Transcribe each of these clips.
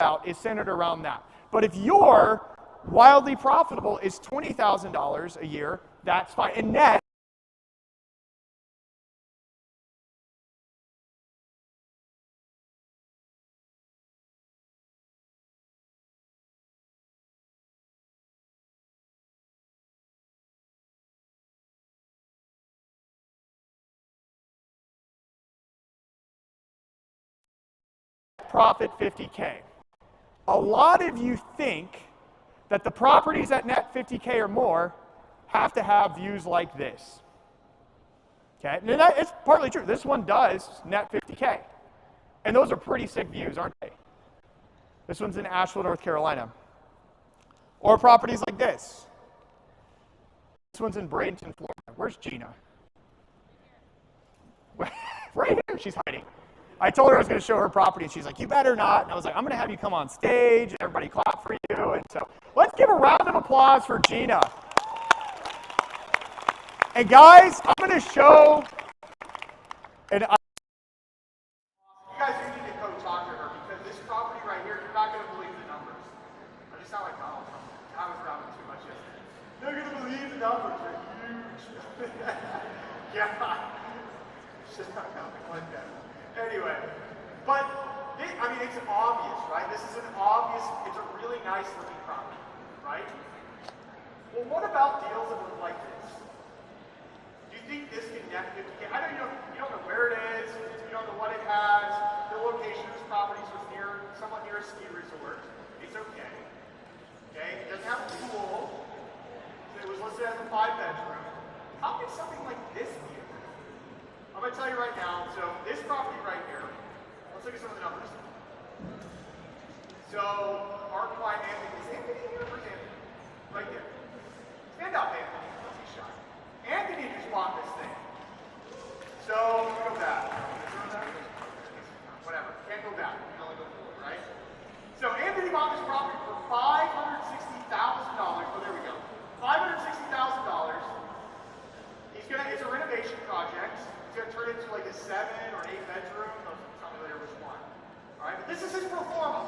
about is centered around that. But if your wildly profitable is $20,000 a year, that's fine. And net, profit 50K. A lot of you think that the properties at net 50K or more have to have views like this. Okay, and it's partly true. This one does net 50K. And those are pretty sick views, aren't they? This one's in Asheville, North Carolina. Or properties like this. This one's in Bradenton, Florida. Where's Gina? Right here, she's hiding. I told her I was going to show her property, and she's like, you better not. And I was like, I'm going to have you come on stage, and everybody clap for you. And so let's give a round of applause for Gina. And guys, I'm going to show, and you guys need to go talk to her, because this property right here, you're not going to believe the numbers. I just sound like Donald Trump. I was grabbing too much yesterday. You're not going to believe the numbers. They're huge. Yeah. Just not coming like that. Anyway, but I mean, it's obvious, right? This is an obvious, it's a really nice looking property, right? Well, what about deals that look like this? Do you think this can net 50K? I know you don't know where it is, you don't know what it has, the location of this property was somewhat near a ski resort. It's okay. Okay, it doesn't have a pool. It was listed as a 5-bedroom. How can something like this be? I'm going to tell you right now, so this property right here, let's look at some of the numbers. So our client Anthony, is Anthony here? Where's Anthony? Right there. Stand up, Anthony. Don't be shy. Anthony just bought this thing. So go back. Whatever. Can't go back. You can only go forward, right? So Anthony bought this property for $560,000. Oh, there we go. $560,000. It's a renovation project. He's going to turn it into like a 7 or 8 bedroom. Tell me later which one. All right, but this is his pro forma.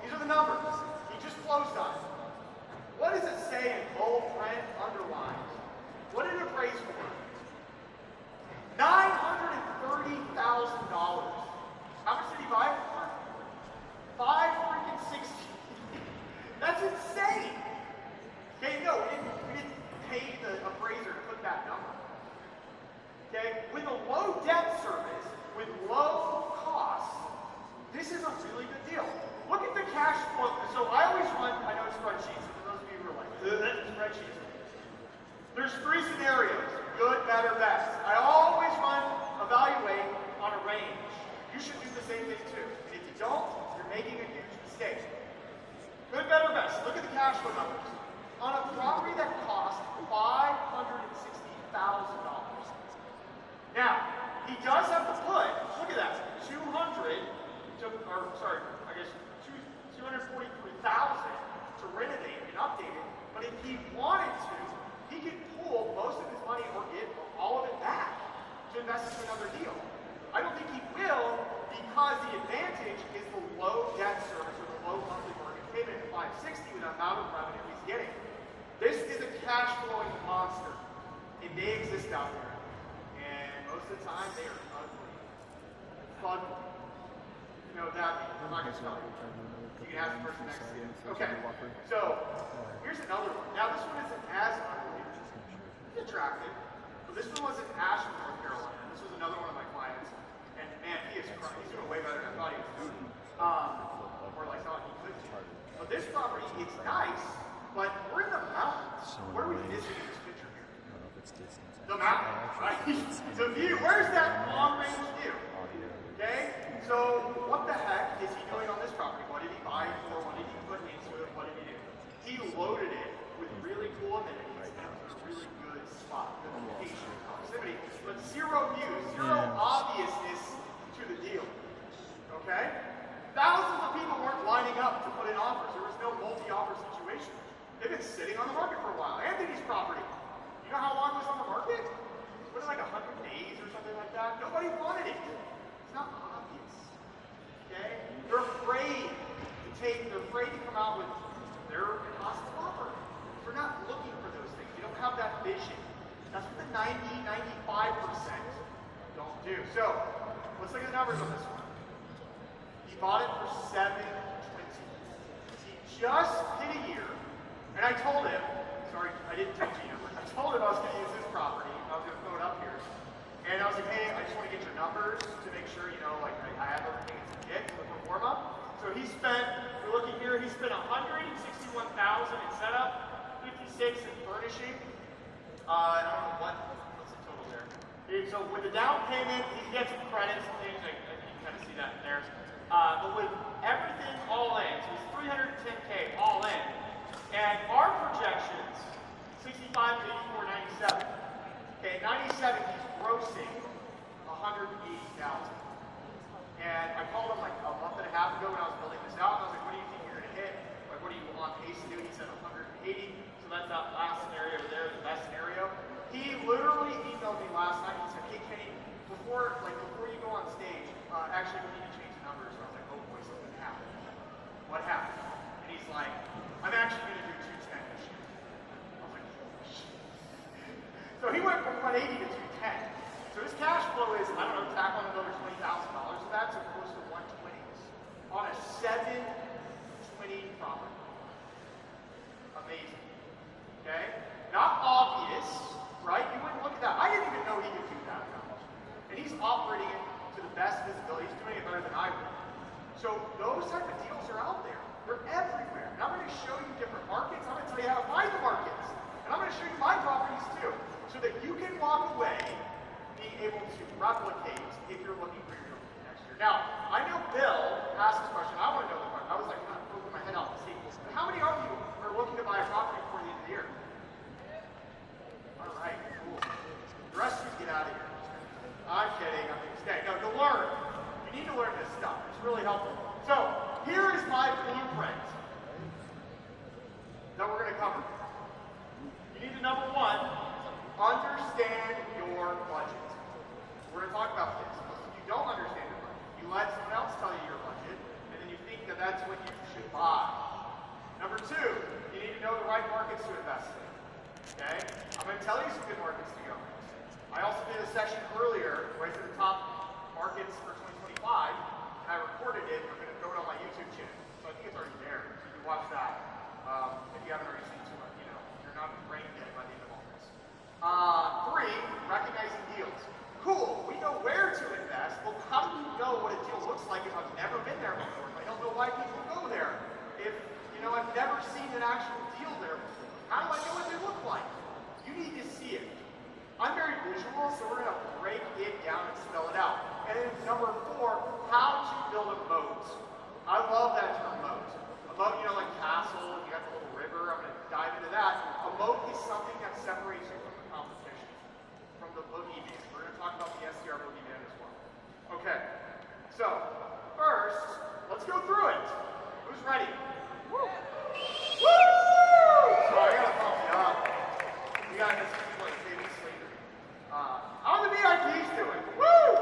These are the numbers. He just closed on it. What does it say in bold print underlined? What did it appraise for? $930,000. How much did he buy it for? $560,000. That's insane. Okay, no, we didn't pay the appraiser to put that number. Okay, with a low debt service, with low costs, this is a really good deal. Look at the cash flow. So I always run, I know spreadsheets, for those of you who are like, spreadsheets. There's 3 scenarios, good, better, best. I always evaluate on a range. You should do the same thing too. And if you don't, you're making a huge mistake. Good, better, best. Look at the cash flow numbers. On a property that cost $560,000. Now, he does have to put, look at that, 243,000 to renovate and update it. But if he wanted to, he could pull most of his money or get all of it back to invest into another deal. I don't think he will, because the advantage is the low debt service or the low monthly mortgage payment at $560,000 with the amount of revenue he's getting. This is a cash flowing monster, and they exist out there. Most of the time, they are ugly. Fugly. You know that, I'm not going to spell it. You can ask the person next to you. Okay, so here's another one. Now, this one isn't as ugly. It's attractive. But this one was in Asheville, North Carolina. This was another one of my clients. And man, he's doing way better than I thought he was doing. Or like thought he could do. But this property, it's nice, but we're in the mountains. Where are we visiting this picture here? The mountain, right? The view. Where's that long-range view? Okay? So, what the heck is he doing on this property? What did he buy it for? What did he put into it? What did he do? He loaded it with really cool amenities. And it was a really good spot, good location, proximity, but zero views, zero obviousness to the deal. Okay? Thousands of people weren't lining up to put in offers. There was no multi-offer situation. They've been sitting on the market for a while. Anthony's property. You know how long it was on the market? Was it like 100 days or something like that? Nobody wanted it. It's not obvious. Okay? They're afraid to take they're an awesome offer. If you're not looking for those things, you don't have that vision. That's what the 90, 95% don't do. So, let's look at the numbers on this one. He bought it for $720. He just did a year, and I told him, sorry, I didn't tell you, I told him I was going to use this property. I was going to throw it up here. And I was like, hey, I just want to get your numbers to make sure, you know, like I have everything to get for the perform up. So he spent, we're looking here, he spent $161,000 in setup, $56,000 in furnishing. I don't know what's the total there. And so with the down payment, he gets some credits and things, you can kind of see that there. But with everything all in, so it's $310K all in. And our projections, 65 to 84, 97. Okay, 97, he's grossing $180,000. And I called him like a month and a half ago when I was building this out, and I was like, what do you think you're gonna hit? Like, what are you on pace to do? He said 180. So that's that last scenario there, the best scenario. He literally emailed me last night and said, hey Kenny, before you go on stage, actually we need to change the numbers. So I was like, oh boy, something happened. What happened? And he's like, I'm actually gonna do 210 this year. I was like, oh shit. So he went from 180 to 210. So his cash flow is, I don't know, tack on another $20,000 of that, so close to 120s on a 720 property. Amazing. Okay? Not obvious, right? You wouldn't look at that. I didn't even know he could do that much. And he's operating it to the best visibility. He's doing it better than I would. So those type of deals are out there. They're everywhere. And I'm going to show you different markets. I'm going to tell you how to find the markets. And I'm going to show you my properties too, so that you can walk away being able to replicate if you're looking for your next year. Now, I know Bill asked this question. I want to know the question. I was like, kind of poking my head out to see. But how many of you are looking to buy a property before the end of the year? All right, cool. The rest of you get out of here. I'm kidding. I'm being stay. No, to learn. You need to learn this stuff. It's really helpful. So, here is my blueprint that we're going to cover. You need to, number one, understand your budget. We're going to talk about this. If you don't understand your budget, you let someone else tell you your budget, and then you think that that's what you should buy. Number two, you need to know the right markets to invest in. Okay? I'm going to tell you some good markets to go in. I also did a section earlier, right to the top markets for 2025, and I recorded it. I'm going to throw it on my YouTube channel. So I think it's already there. You can watch that. If you haven't already seen too much, you know, you're not brain dead by the end of all this. Three, recognizing deals. Cool, we know where to invest, but how do you know what a deal looks like if I've never been there before? If I don't know why people go there. If, you know, I've never seen an actual deal there before. How do I know what they look like? You need to see it. I'm very visual, so we're going to break it down and spell it out. And then number four, how to build a moat. I love that term, moat. A moat, you know, like castle, you got the little river, I'm going to dive into that. A moat is something that separates you from the competition, from the boogeyman. We're going to talk about the STR boogeyman as well. Okay, so first, let's go through it. Who's ready? Woo! Woo! So I got to pump you up. You got this is like baby sleeping. How are the VIPs doing? Woo!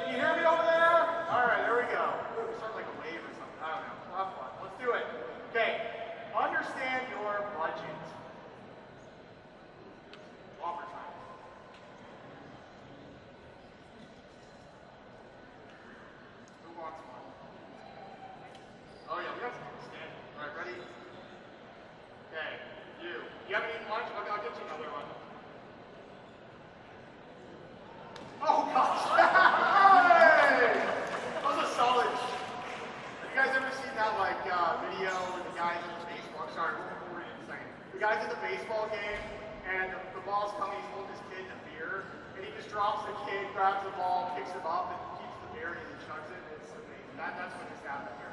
Can you hear me over there? All right, there we go. Ooh, start like a wave or something. I don't know. We'll have fun. Let's do it. Okay, understand your budget. Offer time. Who wants one? Oh yeah, we got some people standing. All right, ready? Okay, you. You haven't eaten lunch? Okay, I'll get you another one. Oh gosh! Hey! That was a solid. Have you guys ever seen that like video with the guys in the baseball? Sorry, we'll read it in a second. The guys at the baseball game, and the ball's coming. He's holding his kid in a beer, and he just drops the kid, grabs the ball, picks him up, and keeps the beer, and he chugs it. It's amazing. That's what just happened here.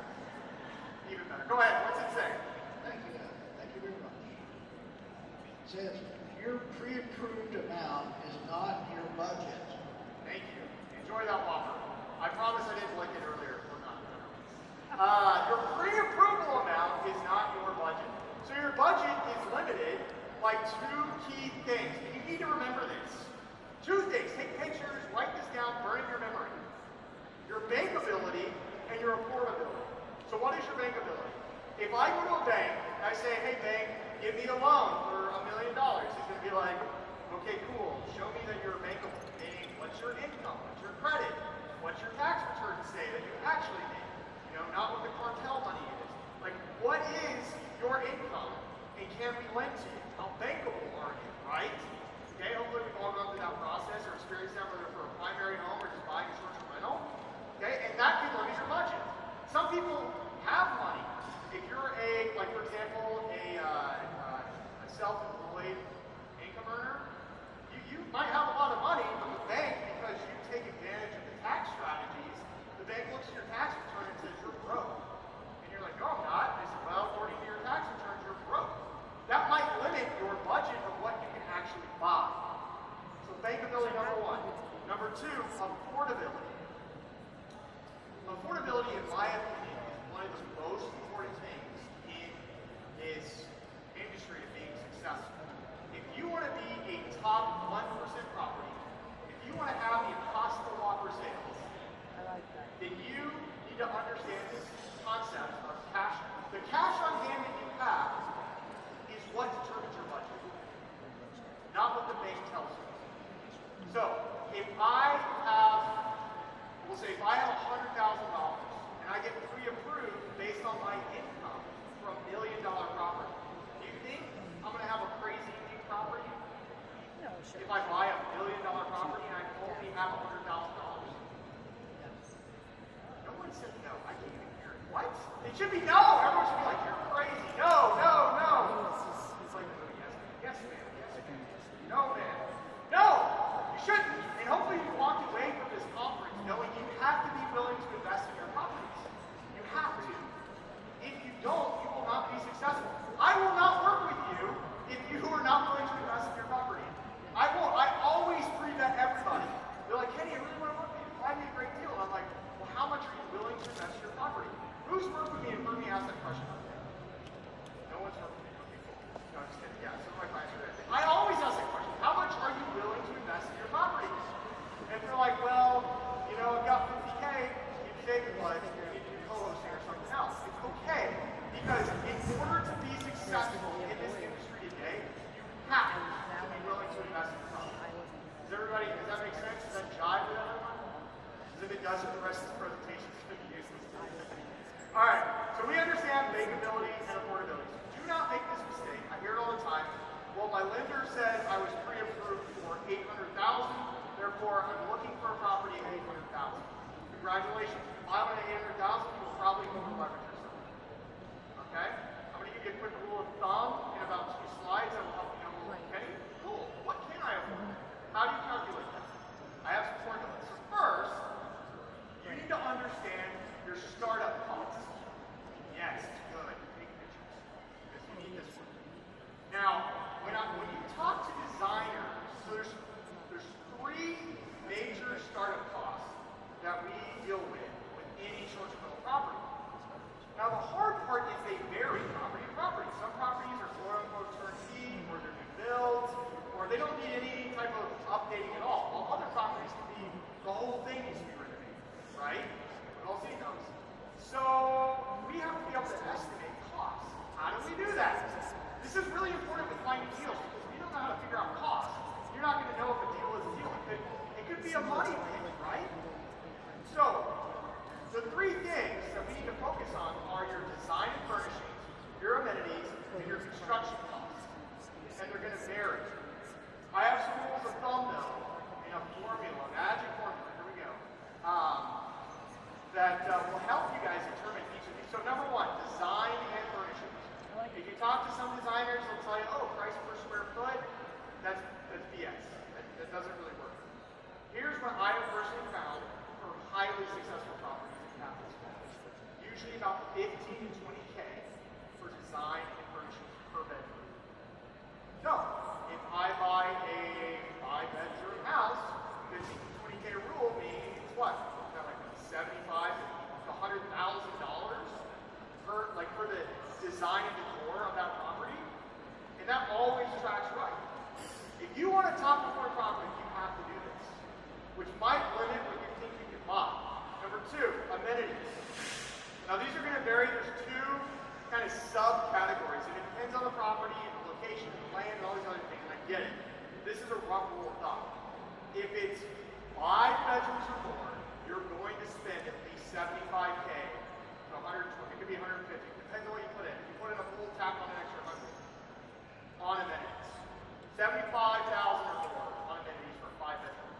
Even better. Go ahead. What's it say? Thank you, Doug. Thank you very much. It says your pre-approved amount is not your budget. Thank you. Enjoy that Whopper. I promise I didn't lick it earlier. Or not. Your pre-approval amount is not your budget. So your budget is limited by two key things. And you need to remember this. Two things. Take pictures, write this down, burn in your memory. Your bankability and your affordability. So what is your bankability? If I go to a bank and I say, hey bank, give me a loan for $1 million, he's going to be like, okay, cool, show me that you're bankable. Meaning, what's your income? What's your credit? What's your tax returns say that you actually made? You know, not what the cartel money is. Like, what is your income? And can we lend to you? How bankable are you, right? Okay, hopefully we've all gone through that process or experienced that, whether for a primary home or just buying a short-term rental. Okay, and that can limit your budget. Some people have money. If you're like for example, a self-employed income earner, you might have a lot of money, but the bank, because you take advantage of the tax strategies, the bank looks at your tax return and says you're broke. And you're like, no, I'm not. They say, well, according to your tax returns, you're broke. That might limit your budget of what you can actually buy. So bankability, number one. Number two, affordability. Affordability, in my opinion, is one of the most important things in this industry of being successful. If you want to be a top 1% property, if you want to have the Impossible Whopper sales, then you need to understand this concept of cash. The cash on hand that you have is what determines your budget, not what the bank tells you. So, if I have, we'll say if I have $100,000 and I get pre-approved based on my income from $1 million property, do you think I'm going to have a crazy unique property? No, sure. If I buy a $1 million property and I only have $100,000? No one said no. I can't even hear it. What? It should be no. Everyone should be like, you're crazy. No, no, no. It's like, oh, yes, man. Yes, man. No, man. No, you shouldn't. And hopefully you walked away from this conference knowing you have to be willing to invest in your properties. You have to. If you don't, you will not be successful. I will not work with you if you are not willing to invest in your property. I won't. I always pre-vet everybody. They're like, Kenny, I really want to work with you. Find me a great deal. And I'm like, well, how much are you willing to invest in your property? Who's worked with me and heard me ask that question? No one's worked with me. Okay, cool. No, I'm just kidding. Yeah, some of my clients are there. I always ask that question. How much are you willing to invest in your properties? And they're like, well, you know, I've got 50K. You take it, like, you need to do co-hosting or something else. It's okay. Because in order to be successful in this industry today, you have to be willing to invest in your property. Does that make sense? Does that jive with everyone? Because if it doesn't, the rest of this presentation is going to be useless. All right, so we understand bankability and affordability. Do not make this mistake. I hear it all the time. Well, my lender said I was pre-approved for $800,000, therefore I'm looking for a property at $800,000. Congratulations. If you file it at $800,000, you will probably over-leverage yourself. Okay? I'm going to give you a quick rule of thumb in about 2 slides that will help you know, okay, cool, what can I afford? How do you calculate that? I have some formulas. So first, you need to understand your startup costs. Yes, it's good. Take pictures. Because you need this one. Now, when you talk to designers, so there's 3 major startup costs that we deal with any short-term rental property. Now, the hard part is they vary property to property. Some properties are quote-unquote turnkey, or they're new builds, or they don't need any type of updating at all. While other properties can be, the whole thing needs to be renovated, right? We all see those. So, we have to be able to estimate costs. How do we do that? This is really important with finding deals, because if you don't know how to figure out costs, you're not going to know if a deal is a deal. It could be a money pit, right? So, the 3 things that we need to focus on are your design and furnishings, your amenities, and your construction costs. And they're going to vary. I have some rules of thumb, though, in a formula, magic formula, here we go, that will help you guys determine each of these. So number 1, design and furnishings. If you talk to some designers, they'll tell you, oh, price per square foot, that's BS. That doesn't really work. Here's what I have personally found for highly successful properties in capital space. Usually about 15 to 20K for design and furnishings per bedroom. So, if I buy a 5-bedroom house, 15 to 20K rule means what? Is that like $75,000 to $100,000 for the design and decor of that property? And that always tracks right. If you want a top performing property, you have to do this, which might limit what you think you can buy. Number 2, amenities. Now these are going to vary. There's 2 kind of 150. Depends on what you put in. If you put in a full tap on an extra 100 on amenities. 75,000 or more on amenities for a 5-bedroom.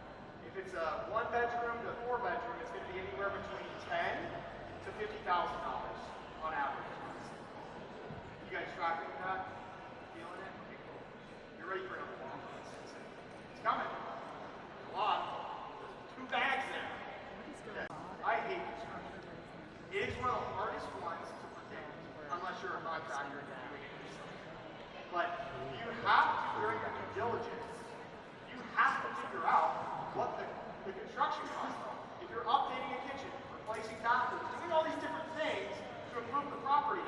If it's a 1-bedroom to 4-bedroom, it's going to be anywhere between $10,000 to $50,000 on average. You guys tracking that? Feeling it? Okay, cool. You're ready for another one. It's coming. A lot. 2 bags there. Okay. I hate construction. It is one of the hardest ones to predict unless you're a contractor and doing it yourself. But you have to, during your due diligence, you have to figure out what the construction costs are. If you're updating a kitchen, replacing bathrooms, doing all these different things to improve the property,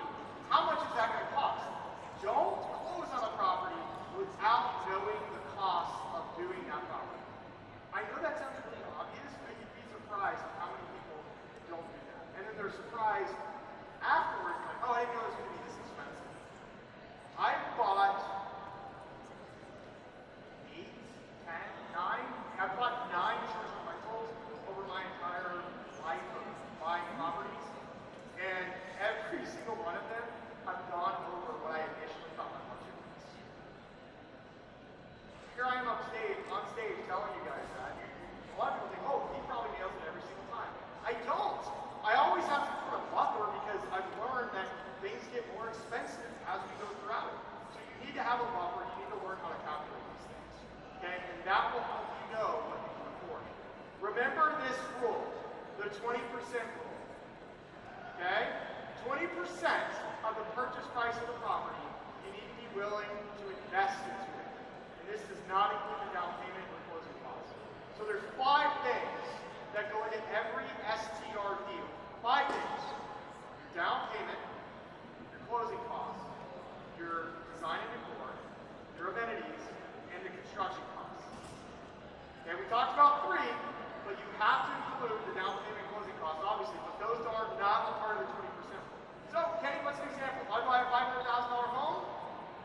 how much is that going to cost? Don't close on a property without knowing the cost of doing that property. I know that sounds really obvious, but you'd be surprised at how many people don't do that. And then they're surprised afterwards, like, oh, I didn't know it was going to be this expensive. I bought 8, 10, 9, I've bought 9 short-term rentals over my entire life of buying properties. And every single one of them have gone over what I initially thought my budget was. Here I am on stage telling you guys that. A lot of people think, oh, he probably nails it every single time. I don't. I always have to put a buffer because I've learned that things get more expensive as we go throughout it. So you need to have a buffer. You need to learn how to calculate these things. Okay? And that will help you know what you can afford. Remember this rule, the 20% rule. Okay? 20% of the purchase price of the property, you need to be willing to invest into it. And this does not include the down payment or closing costs. So there's 5 things that go into every STR deal. 5 things. Your down payment, your closing costs, your design and decor, your amenities, and the construction costs. Okay, we talked about 3, but you have to include the down payment and closing costs, obviously, but those are not a part of the 20%. So, Kenny, what's an example? If I buy a $500,000 home,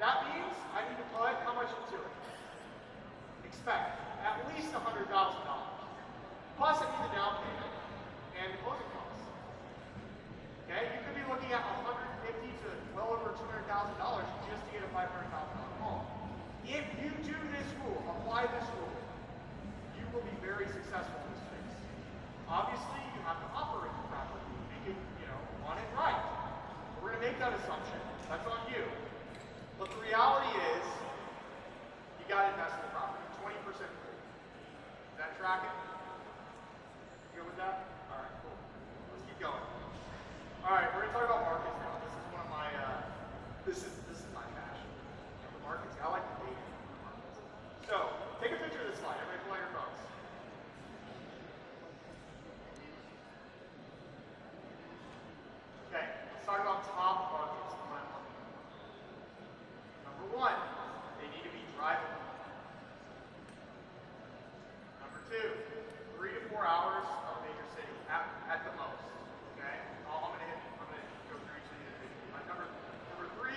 that means I need to put how much into it? Expect at least $100,000. Plus, I need the down payment and the closing costs. Okay, you could be looking at $150,000 to well over $200,000 just to get a $500,000 home. If you do this rule, apply this rule, you will be very successful in this space. Obviously, you have to operate the property, make it, want it right. We're going to make that assumption. That's on you. But the reality is, you got to invest in the property. 20% free. Is that tracking? You good with that? All right, cool. Let's keep going. All right, we're going to talk about markets now. This is one of my, this is my passion. The markets. I like the data. So, take a picture of this slide. Everybody pull out your phones. Okay, let's talk about top markets. Number 1, they need to be drivable. Number 2, 3 to 4 hours of major city at the most. Okay, I'm gonna go through each of these individually. Number 3,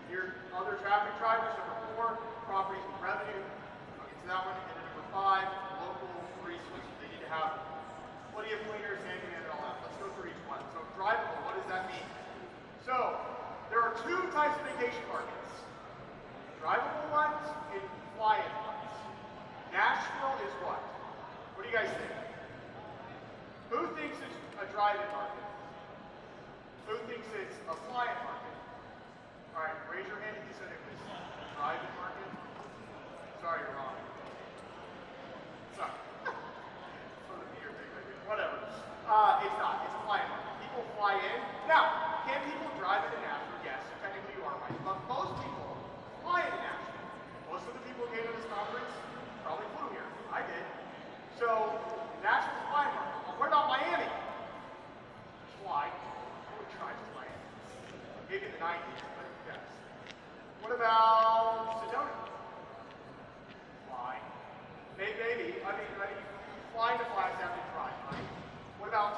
your other traffic drivers. Number 4, properties with revenue. I'll get to that one. And then number 5, local resources. They need to have plenty of cleaners, handyman, and all that. Let's go through each one. So drivable, what does that mean? So there are 2 types of vacation markets. Drivable ones and fly-in ones. Nashville is what? What do you guys think? Who thinks it's a drive-in market? Who thinks it's a fly-in market? All right, raise your hand if you said it was a drive-in market. Sorry, you're wrong. Sorry. Whatever. It's not. It's a fly-in market. People fly in. Now, can people drive into Nashville? Yes, technically you are right. But most people fly into Nashville. Most of the people who came to this conference probably flew here. I did. So, Nashville's a fly-in market. What about Miami? Fly. Who drives to Miami? Maybe in the 90s, but yes. What about Sedona? Fly. Maybe. I mean, flying to Flagstaff and drive, right? What about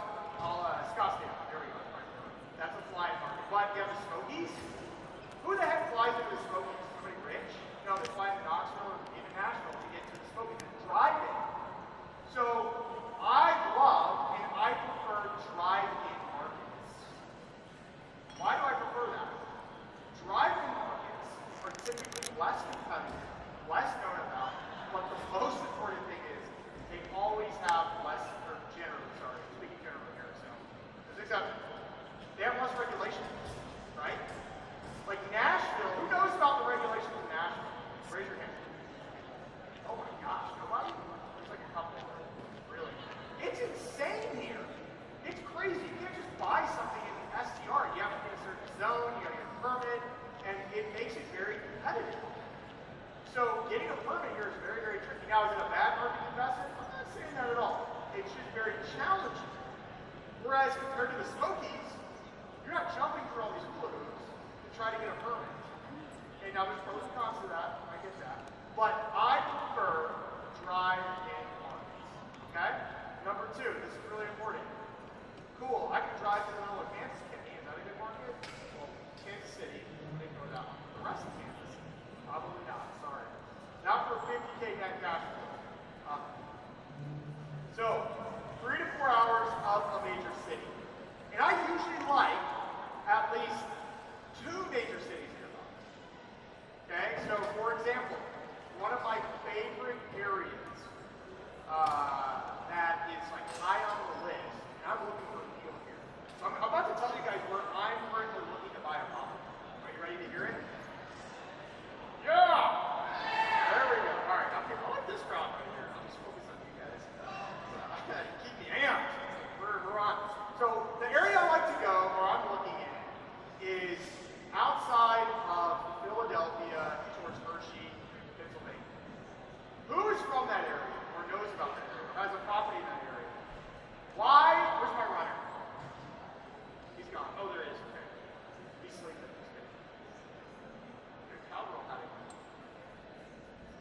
Scottsdale? There we go. That's a flying market. But you have the Smokies. Who the heck flies into the Smokies? Somebody rich? No, they fly to Knoxville or even Nashville to get to the Smokies and drive in. So I love and I prefer drive-in markets. Why do I competitive. So getting a permit here is very, very tricky. Now, is it a bad market to invest in? I'm not saying that at all. It's just very challenging. Whereas compared to the Smokies, you're not jumping through all these hula hoops to try to get a permit. Okay, now there's pros and cons to that. I get that. But I prefer drive-in markets. Okay? Number two, this is really important. Cool, I can drive to the middle of Kansas City. Is that a good market? Well, Kansas City, they know that one. The rest of Kansas, probably not. Sorry. Not for a 50K net cash flow. So, 3 to 4 hours of a major city. And I usually like at least 2 major cities nearby. Okay, so for example, one of my favorite areas that is like high on the list, and I'm looking for a deal here. So I'm about to tell you guys where I'm currently looking to buy a property. Are you ready to hear it? Yeah! There we go. All right, okay, I like this crowd right here. I'll just focus on you guys. Keep me amped. We're on. So the area I like to go, or I'm looking at, is outside of Philadelphia towards Hershey, Pennsylvania. Who is from that area or knows about that area, has a property in that area? Why? Where's my runner? He's gone. Oh, there he is. Okay. He's sleeping. Good cowgirl had it.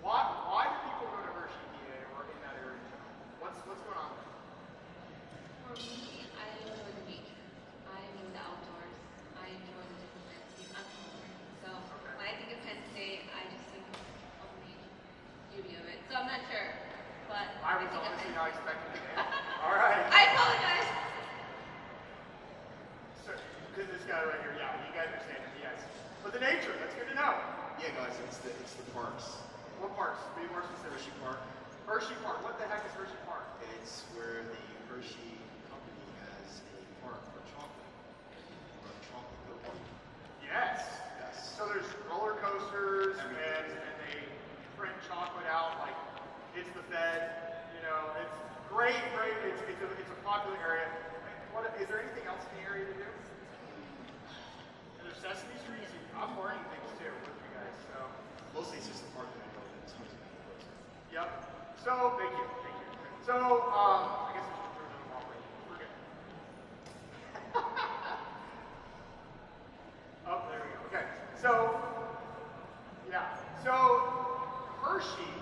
Why do people go to Hershey, PA, or in that area? What's going on there? For me, I enjoy the nature. I enjoy the outdoors. I enjoy the different landscapes. I'm from Florida. So when I think of Penn State, I just think of the beauty of it. So I'm not sure. But I was think of honestly Penn not State. expecting that. All right. I apologize. So, because this guy right here, yeah, you guys are saying it, yes. But the nature, that's good to know. Yeah, guys, it's the parks. What parks? Be more specific. Hershey Park. Hershey Park. What the heck is Hershey Park? It's where the Hershey company has a park for chocolate. Or a chocolate milk park. Yes. Yes. So there's roller coasters and Everything. they print chocolate out like it's the Fed. You know, it's great. It's a popular area. What is there anything else in the area to do? There's Sesame Street. I'm learning things too with you guys. So. Mostly it's just the park that I know that it's tons of people go to. Yep. So thank you. So I guess we should throw another ball right. We're good. Oh, there we go. Okay. So yeah. So Hershey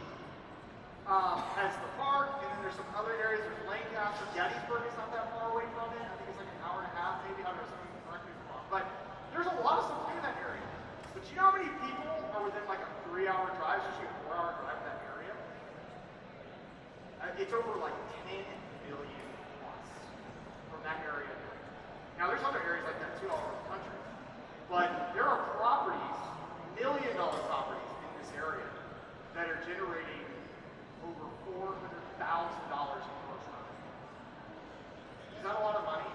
has the park, and then there's some other areas. There's Lancaster, Gettysburg is not that far away from it. I think it's like an hour and a half, maybe. I don't know. Someone can correct me if I'm wrong. But there's a lot of stuff to do in that area. But you know how many people are within like a 3-hour drive, especially a 4-hour drive in that area? It's over like 10 million plus from that area. Now there's other areas like that too all over the country. But there are properties, million-dollar properties in this area that are generating over $400,000 in gross revenue. Is that a lot of money?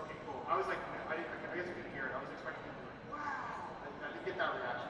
Okay, cool. I was like, I guess I couldn't hear it. I was expecting people to be like, wow. I didn't get that reaction.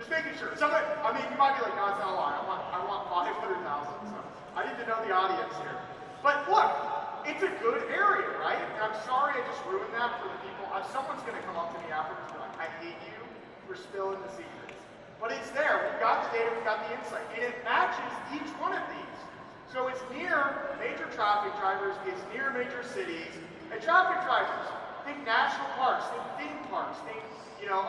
Just making sure. Somebody, I mean, you might be like, no, it's not a lot. I want 500,000. So I need to know the audience here. But look, it's a good area, right? And I'm sorry I just ruined that for the people. Someone's going to come up to me afterwards and be like, I hate you for spilling the secrets. But it's there. We've got the data. We've got the insight. And it matches each one of these. So it's near major traffic drivers. It's near major cities. And traffic drivers, think national parks, think theme parks, think, you know,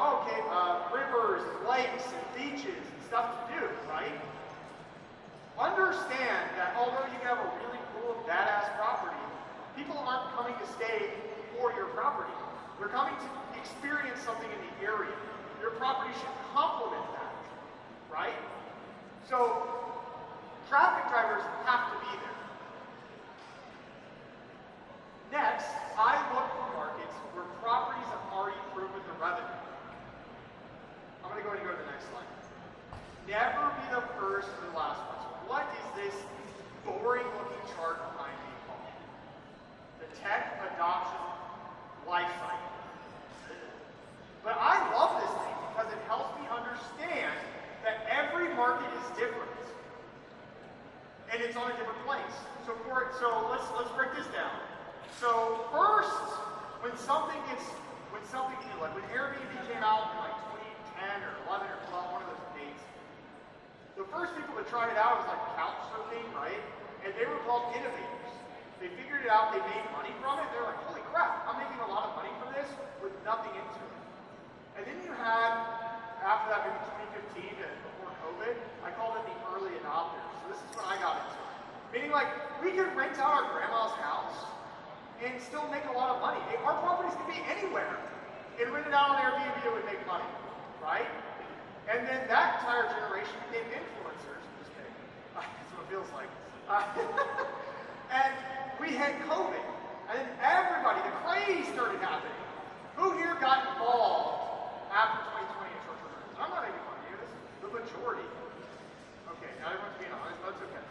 rivers, and lakes, and beaches, and stuff to do, right? Understand that although you have a really cool, badass property, people aren't coming to stay for your property. They're coming to experience something in the area. Your property should complement that, right? So, traffic drivers have to be there. Next, I look for markets where properties have already proven the revenue. I'm going to go ahead and go to the next slide. Never be the first or the last one. So what is this boring-looking chart behind me called? The tech adoption life cycle. But I love this thing because it helps me understand that every market is different. And it's on a different place. So let's break this down. So first, when something new, like when Airbnb came out in like 2010 or 11 or were called innovators. They figured it out, they made money from it, they're like, holy crap, I'm making a lot of money from this with nothing into it. And then you had, after that, maybe 2015 and before COVID, I called it the early adopters. So this is when I got into it. Meaning like, we could rent out our grandma's house and still make a lot of money. Our properties could be anywhere. And rent it out on Airbnb, it would make money, right? And then that entire generation became influencers. I'm just kidding. That's what it feels like. And we had COVID. And then everybody, the craze started happening. Who here got involved after 2020 in short-term rentals? I'm not making fun of you. This is the majority. Okay, now everyone's being honest. That's okay.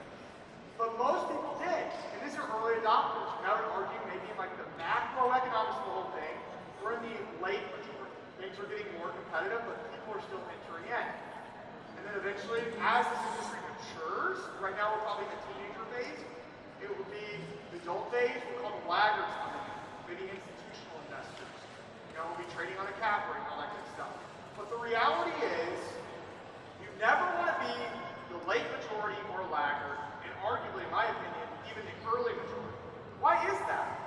But most people did. And these are early adopters. And I would argue maybe in like the macroeconomics of the whole thing, we're in the late majority. Things are getting more competitive, but people are still entering in. And then eventually, as this industry matures, right now we're probably in the teenager phase, it will be the adult phase, we'll call them laggards coming in, maybe institutional investors. You know, we'll be trading on a cap rate and all that good stuff. But the reality is, you never want to be the late majority or laggard, and arguably, in my opinion, even the early majority. Why is that?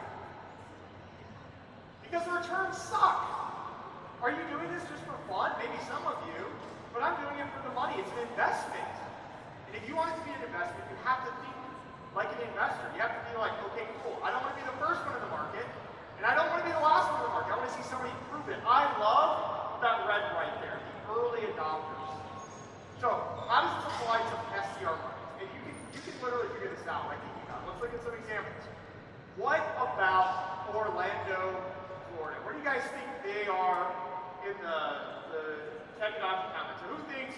Because the returns suck. Are you doing this just for fun? Maybe some of you, but I'm doing it for the money. It's an investment. And if you want it to be an investment, you have to think like an investor. You have to be like, okay, cool. I don't want to be the first one in the market, and I don't want to be the last one in the market. I want to see somebody prove it. I love that red right there, the early adopters. So, how does this apply to STR markets? And you can literally figure this out by thinking about it. Let's look at some examples. What about Orlando, Florida? Where do you guys think they are in the tech adoption count? So who thinks,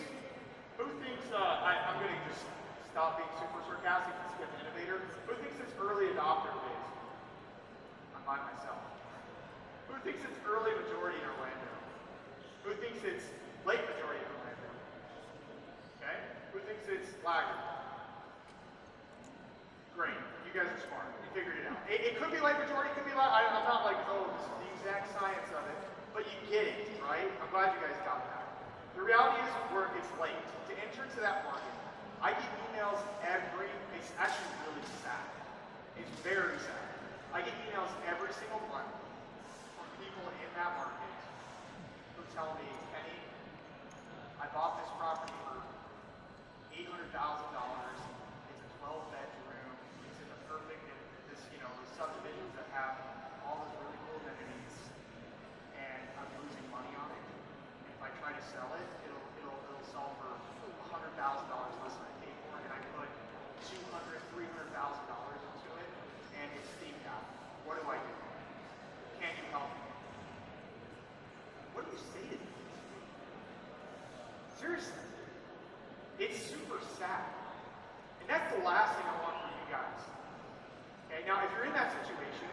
I'm going to just stop being super sarcastic and skip the innovator. Who thinks it's early adopter phase? I'm by myself. Who thinks it's early majority in Orlando? Who thinks it's late majority in Orlando? Okay? Who thinks it's laggard? Great. You guys are smart. You figured it out. It could be late majority, it could be laggard. I'm not like, oh, this is the exact science of it. But you get it, right? I'm glad you guys got that. The reality is where it's late. To enter into that market, I get emails it's actually really sad. It's very sad. I get emails every single month from people in that market who tell me, Kenny, I bought this property for $800,000. It's a 12-bedroom. It's in the perfect, the subdivisions that have all those really cool amenities. And I'm losing money on it. And if I try to sell it, it'll sell for $100,000 less than I paid for it, and I put $200,000, $300,000 into it, and it's steamed out. What do I do? Can you help me? What do you say to these? Seriously. It's super sad. And that's the last thing I want for you guys. Okay, now if you're in that situation,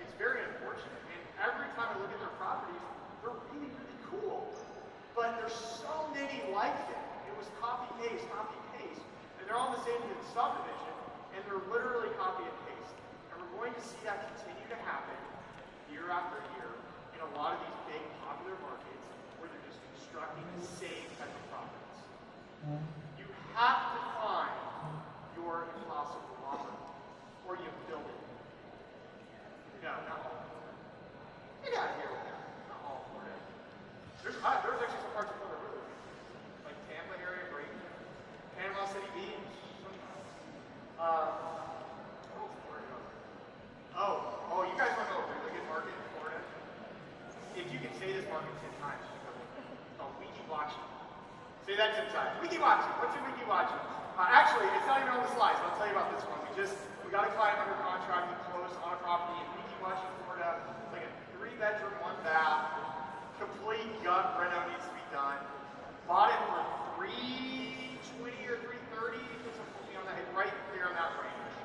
it's very unfortunate. And every time I look at their properties, they're really, really cool. But there's so many like them. It was copy-paste, copy-paste. And they're all in the same subdivision, and they're literally copy and paste. And we're going to see that continue to happen year after year in a lot of these big popular markets where they're just constructing the same type of properties. You have to find your impossible lumber, or you build it. No, not all. Get out of here with that. Not all Florida. There's actually some parts of Florida really good. Like Tampa area, great. Panama City Beach. Oh, you guys want to know a really good market in Florida? If you can say this market 10 times, Wiki Watching. Say that 10 times. Wiki Watching. What's your Wiki Watching? Actually, it's not even on the slides, but I'll tell you about this one. We got a client under contract. We closed on a property in Wiki Watching, Florida. It's like a 3-bedroom, 1-bath. Complete gut reno needs to be done. Bought it for $320 or $330. Put some me on that, right there on that range.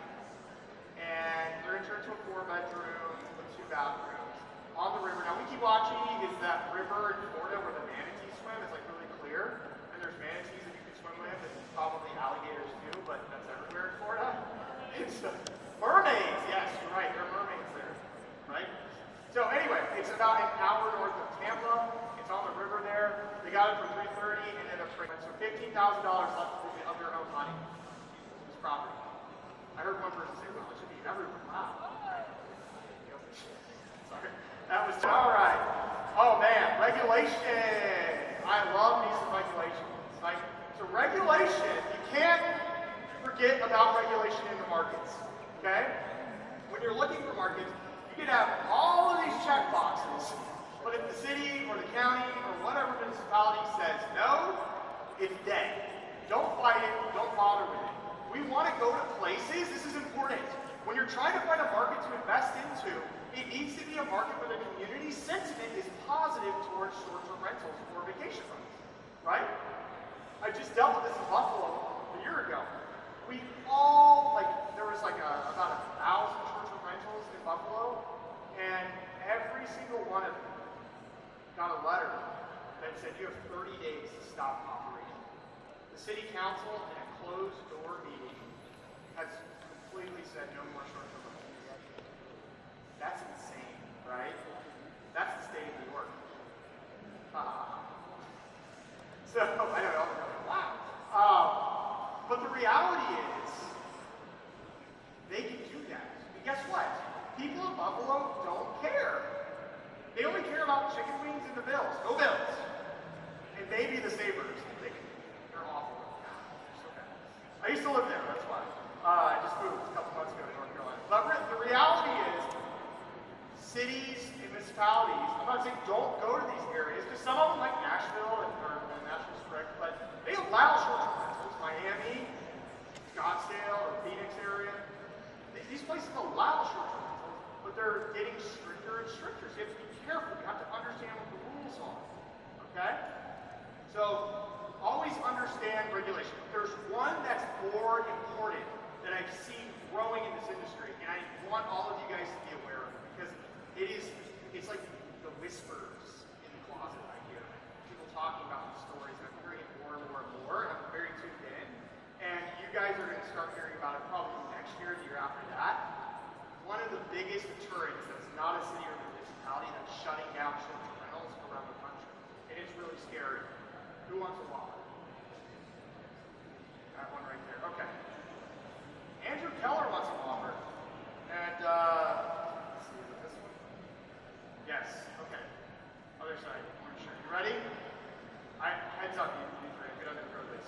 And they're turned to a 4-bedroom with 2 bathrooms on the river. Now, Wiki Watching is that river in Florida where the manatees swim. It's like really clear, and there's manatees that you can swim with, and probably alligators too. But that's everywhere in Florida. It's mermaids. Yes, you're right. There are mermaids there, right? So anyway, it's about an hour north of Tampa. It's on the river there. They got it for $330 and ended up bringing so $15,000 left of their own money. This property. I heard one person say, well, it should be everywhere. Wow. Sorry. That was all right. Oh man, regulation. I love me some regulation. Like, so regulation, you can't forget about regulation in the markets. Okay? When you're looking for markets, you can have all of these check boxes, but if the city or the county or whatever municipality says no, it's dead. Don't fight it, don't bother with it. We want to go to places, this is important. When you're trying to find a market to invest into, it needs to be a market where the community sentiment is positive towards short-term rentals or vacation rentals, right? I just dealt with this in Buffalo a year ago. We all, there was about 1,000 short-term rentals in Buffalo, and every single one of them got a letter that said you have 30 days to stop operating. The city council in a closed-door meeting has completely said no more short-term rentals. That's insane, right? That's the state of New York. So, I don't know, wow. But the reality is, they can do that. And guess what? People in Buffalo don't care. They only care about chicken wings and the Bills. Go Bills. And maybe the Sabres. They're awful. They're so bad. I used to live there, that's why. I just moved a couple months ago to North Carolina. But the reality is, cities and municipalities, I'm not saying don't go to these areas, because some of them, like Nashville or Nashville's correct, but they allow short-term rentals. Miami, Scottsdale, or Phoenix area. These places allow short-term rentals, but they're getting stricter and stricter. So you have to be careful. You have to understand what the rules are. Okay? So always understand regulation. There's one that's more important that I've seen growing in this industry, and I want all of you guys to be aware of it, because it's like the whispers in the closet I hear. People talking about these stories, and I'm hearing it more and more and more, and I'm very tuned in. And you guys are going to start hearing about it probably next year, the year after that. One of the biggest deterrents that's not a city or municipality that's shutting down short-term rentals around the country. And it's really scary. Who wants a wallet? That one right there. Okay. Andrew Keller wants a Whopper. And, let's see, is it this one? Yes. Okay. Other side. Orange shirt. You ready? Heads up, you three. I'm going to throw this.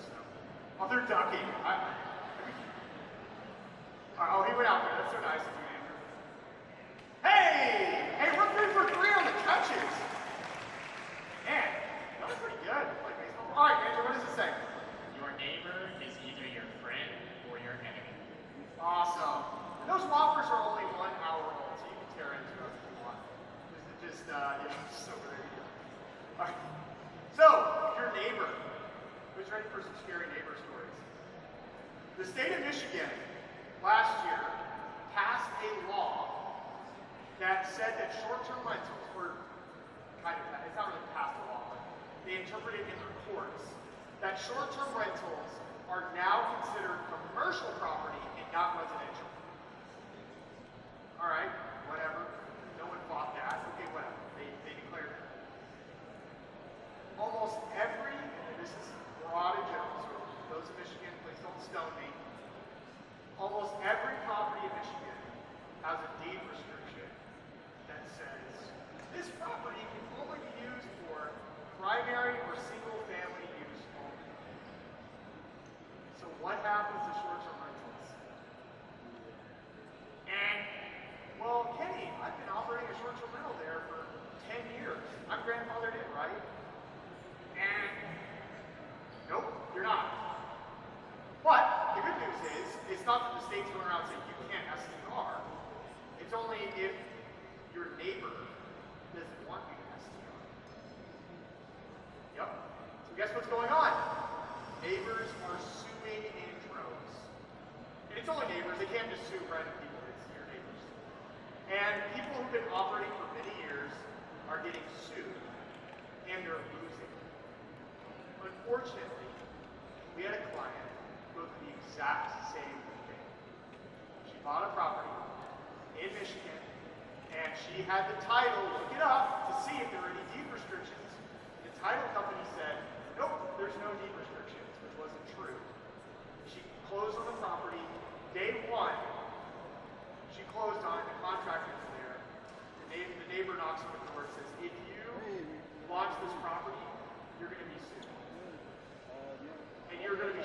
Oh, they're ducking. Oh, he went out there. That's so nice of you, Andrew. Hey! Hey, we're 3 for 3 on the catches. Man, that was pretty good. Like baseball. All right, Andrew, what does it say? Your neighbor is either your friend or your enemy. Awesome. And those Whoppers are only 1 hour old, so you can tear into them if you want. Just so there you go. All right. So, your neighbor. Who's ready for some scary neighbor stories? The state of Michigan last year passed a law that said that short-term rentals were it's not really passed a law, but they interpreted in the courts that short-term rentals are now considered commercial property and not residential. All right, whatever. No one fought that. Okay, whatever. They declared that. Almost every, and this is broad and general, so those in Michigan, please don't stone me. Almost every property in Michigan has a deed restriction that says this property can only be used for primary or single-family use only. So what happens to short-term rentals? And, well, Kenny, I've been operating a short-term rental there for 10 years. I'm grandfathered in, right? And, nope, you're not. But the good news is, it's not that the state's going around saying you can't STR. It's only if your neighbor doesn't want you to STR. Yep. So guess what's going on? Neighbors are suing in droves. And it's only neighbors. They can't just sue random people. It's your neighbors. And people who've been operating for many years are getting sued. And they're losing. Unfortunately, we had a client go through the exact same thing. She bought a property in Michigan, and she had the title look it up to see if there were any deed restrictions. The title company said, nope, there's no deed restrictions, which wasn't true. She closed on the property day 1.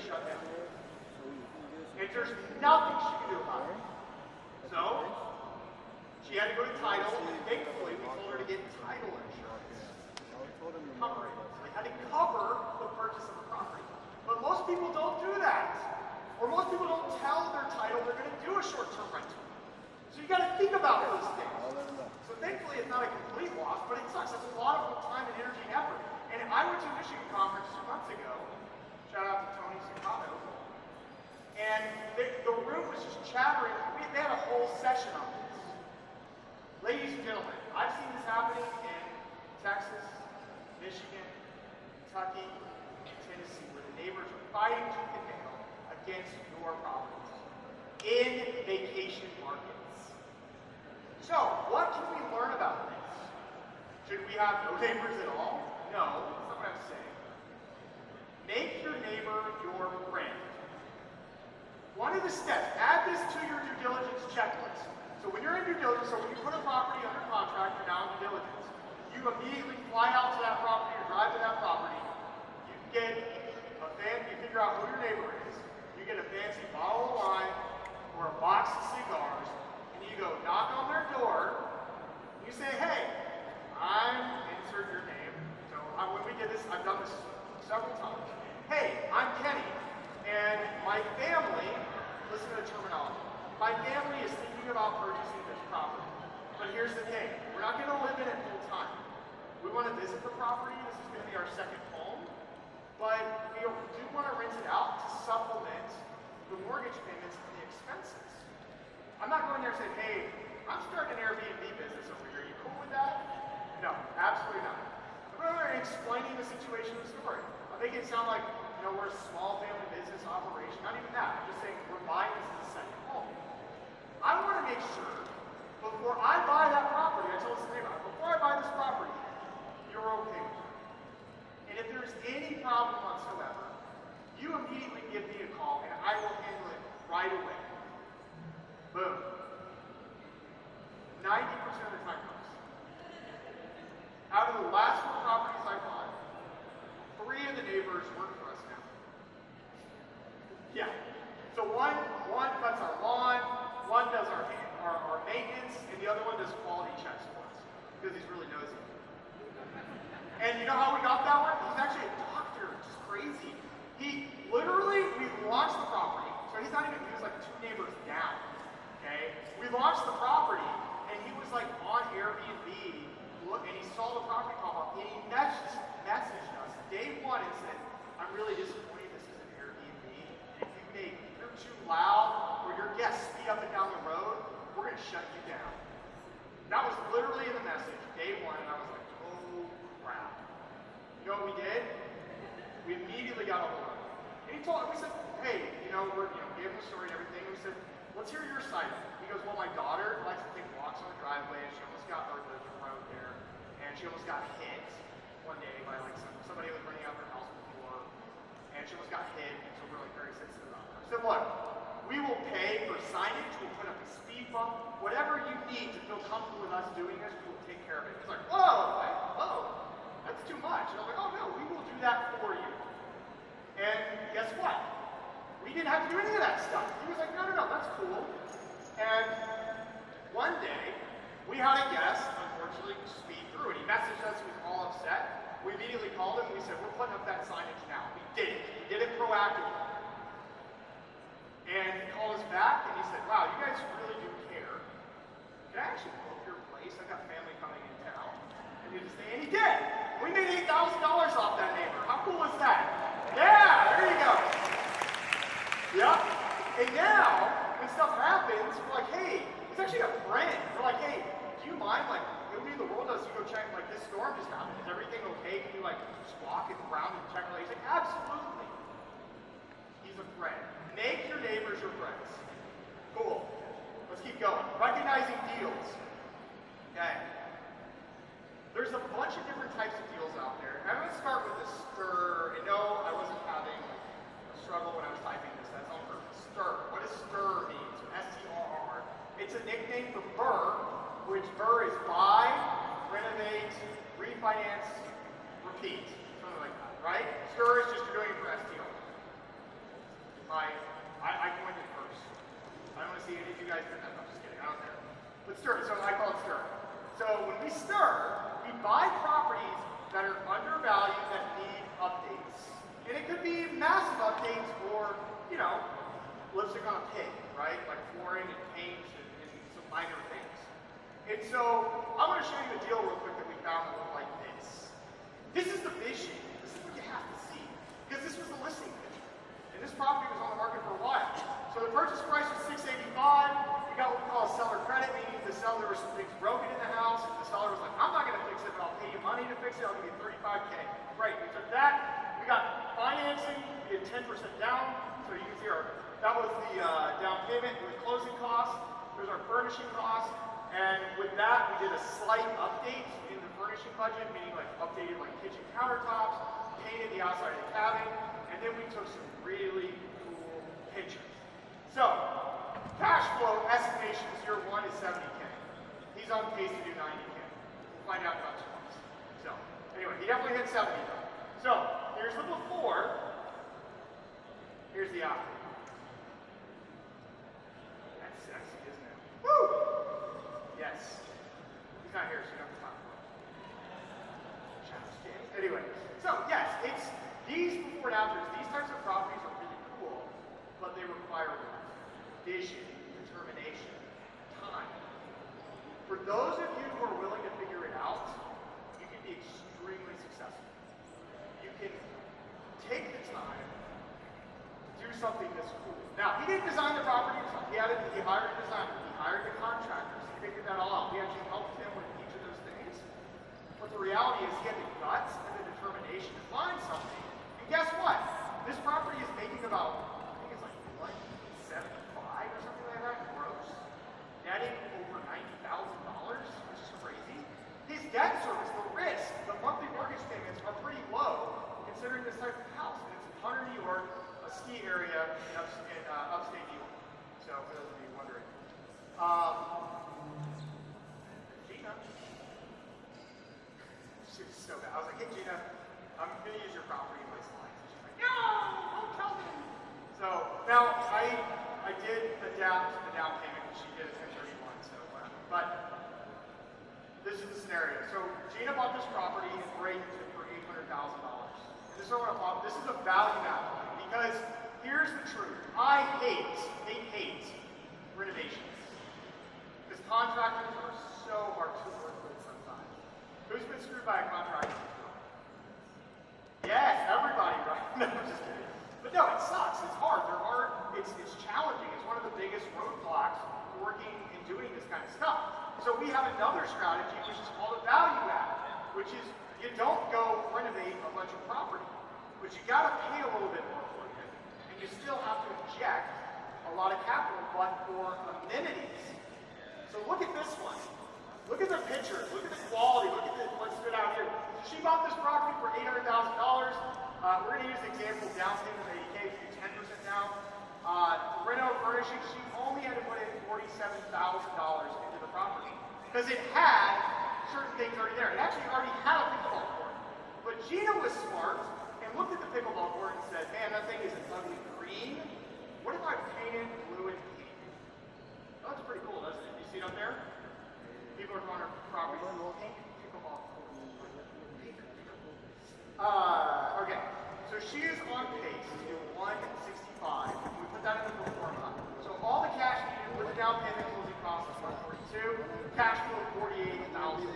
shut down. And there's nothing she can do about it. So, she had to go to title, and thankfully we told her to get title insurance. Cover it. So they had to cover the purchase of the property. But most people don't do that. Or most people don't tell their title they're going to do a short-term rental. So you got to think about those things. So thankfully it's not a complete loss, but it sucks. It's a lot of time and energy and effort. And I went to a Michigan conference 2 months ago. Shout out to Tony Sakato. And the room was just chattering. They had a whole session on this. Ladies and gentlemen, I've seen this happening in Texas, Michigan, Kentucky, and Tennessee, where the neighbors are fighting tooth and nail against your properties in vacation markets. So, what can we learn about this? Should we have no neighbors at all? No, that's not what I'm saying. Make your neighbor your friend. One of the steps, add this to your due diligence checklist. So when you're in due diligence, so when you put a property under contract, you're now in due diligence. You immediately fly out to that property or drive to that property. You get you figure out who your neighbor is. You get a fancy bottle of wine or a box of cigars, and you go knock on their door. You say, hey, insert your name. So when we did this, I've done this several times. Hey, I'm Kenny, and my family, listen to the terminology, my family is thinking about purchasing this property. But here's the thing, we're not going to live in it full time. We want to visit the property, this is going to be our second home, but we do want to rent it out to supplement the mortgage payments and the expenses. I'm not going there and saying, hey, I'm starting an Airbnb business over here, you cool with that? No, absolutely not. I'm going there and explaining the situation of the story. I'm making it sound like, we're a small family business operation. Not even that. I'm just saying we're buying this as a second home. I want to make sure, before I buy that property, I told this neighbor, before I buy this property, you're okay with it. And if there's any problem whatsoever, you immediately give me a call and I will handle it right away. Boom. 90% of the time goes. Out of the last 4 properties I bought, 3 of the neighbors work for us now. Yeah. So one cuts our lawn, one does our maintenance, and the other one does quality checks for us because he's really nosy. And you know how we got that one? He's actually a doctor, which is crazy. We launched the property, so he was like 2 neighbors down. Okay? We launched the property, and he was like on Airbnb, and he saw the property pop up, and he messaged us day 1 and said, I'm really disappointed this is an Airbnb, and if you're too loud, or your guests speed up and down the road, we're going to shut you down. That was literally in the message, day 1, and I was like, oh crap. You know what we did? We immediately got a hold of him. And we said, hey, we gave him the story and everything, and we said, let's hear your side of it. He goes, well, my daughter likes to take walks on the driveway, and she almost got the road there, and she almost got hit one day by somebody who was running out of her house before, and she almost got hit, and so we're very sensitive about her. I said, look, we will pay for signage, we'll put up a speed bump, whatever you need to feel comfortable with us doing this, we will take care of it. He's like, whoa, that's too much. And I'm like, oh no, we will do that for you. And guess what? We didn't have to do any of that stuff. He was like, no, that's cool. And one day, we had a guest, unfortunately, speed through it. He messaged us, he was all upset. We immediately called him, and we said, we're putting up that signage now. We did it. We did it proactively. And he called us back, and he said, wow, you guys really do care. Can I actually book your place? I got family coming in town. And he did. We made $8,000 off that neighbor. How cool is that? Yeah, there you go. Yep. And now, when stuff happens, we're like, hey, it's actually a friend. We're like, hey, do you mind, it would mean the world does, you go check, this storm just happened. Is everything okay? Can you, just walk around and check? He's like, absolutely. He's a friend. Make your neighbors your friends. Cool. Let's keep going. Recognizing deals. Okay. There's a bunch of different types of deals out there. I'm going to start with the STR. And no, I wasn't having a struggle when I was typing this. That's on purpose. STR. What does STR mean? So STR. It's a nickname for BRRRR, which BRRRR is buy, renovate, refinance, repeat. Something like that, right? STR is just you're doing it for STR. I coined it first. I don't want to see any of you guys do that. No, I'm just kidding. I don't care. But stir. So I call it stir. So when we stir, we buy properties that are undervalued that need updates. And it could be massive updates or, you know, lipstick on a pig, right? Like flooring and paint and some minor things. And so I want to show you the deal real quick that we found that looked like this. This is the vision. This is what you have to see. Because this was the listing picture. And this property was on the market for a while. So the purchase price was $685. We got what we call a seller credit, meaning the seller, there were some things broken in the house. And the seller was like, I'm not going to fix it, but I'll pay you money to fix it. I'll give you $35K. Great. We took that. We got financing. We did 10% down. So you can see that was the down payment with closing costs. There's our furnishing costs. And with that, we did a slight update in the furnishing budget, meaning like updated like kitchen countertops, painted the outside of the cabin, and then we took some really cool pictures. So, cash flow estimations year one is 70K. He's on pace to do 90K. We'll find out about 20. So, anyway, he definitely hit 70 though. So, here's the before. Here's the after. That's sexy, isn't it? Woo! Yes. He's not here, so you don't have to talk about it. Anyway, so yes, it's these before and afters, these types of properties are really cool, but they require what? Vision, determination, time. For those of you who are willing to figure it out, you can be extremely successful. You can take the time to do something that's cool. Now, he didn't design the property himself. He hired a designer. He hired the contractors. He figured that all out. We actually helped him with each of those things. But the reality is he had the guts and the determination to find something. And guess what? This property is making about, I think it's like 175 or something like that, gross. Netting over $90,000, which is crazy. His debt service, the risk, the monthly mortgage payments are pretty low considering this type of house. And it's in Hunter, New York, a ski area in upstate New York. So for those of you wondering. Gina. She was so bad. I was like, hey Gina, I'm going to use your property in my slides. And she's like, no, don't tell me. So now I did adapt the down payment because she did a 1031, so whatever. But this is the scenario. So Gina bought this property in Bradenton for $800,000. This is a value add because here's the truth. I hate renovations. Because contractors are so hard to work with sometimes. Who's been screwed by a contractor before? Yes, everybody, right? No, I'm just kidding. But no, it sucks. It's hard. They're hard. It's challenging. It's one of the biggest roadblocks working and doing this kind of stuff. So we have another strategy, which is called a value add, which is you don't go renovate a bunch of property, but you got to pay a little bit more for it, and you still have to inject a lot of capital, but for amenities. So look at this one. Look at the pictures. Look at the quality. Look at what stood out here. She bought this property for $800,000. We're going to use the example down payment of 80K to do 10% down. Reno furnishing, she only had to put in $47,000 into the property because it had certain things already there. It actually already had a pickleball court. But Gina was smart and looked at the pickleball court and said, man, that thing is an ugly green. What if I painted blue and pink? That looks pretty cool, doesn't it? You see it up there? People are calling her property pink pickleball court. Okay, so she is on pace to do 165. We put that in the forma. So all the cash needed with the down payment closing cost is 142. Cash flow $48,000.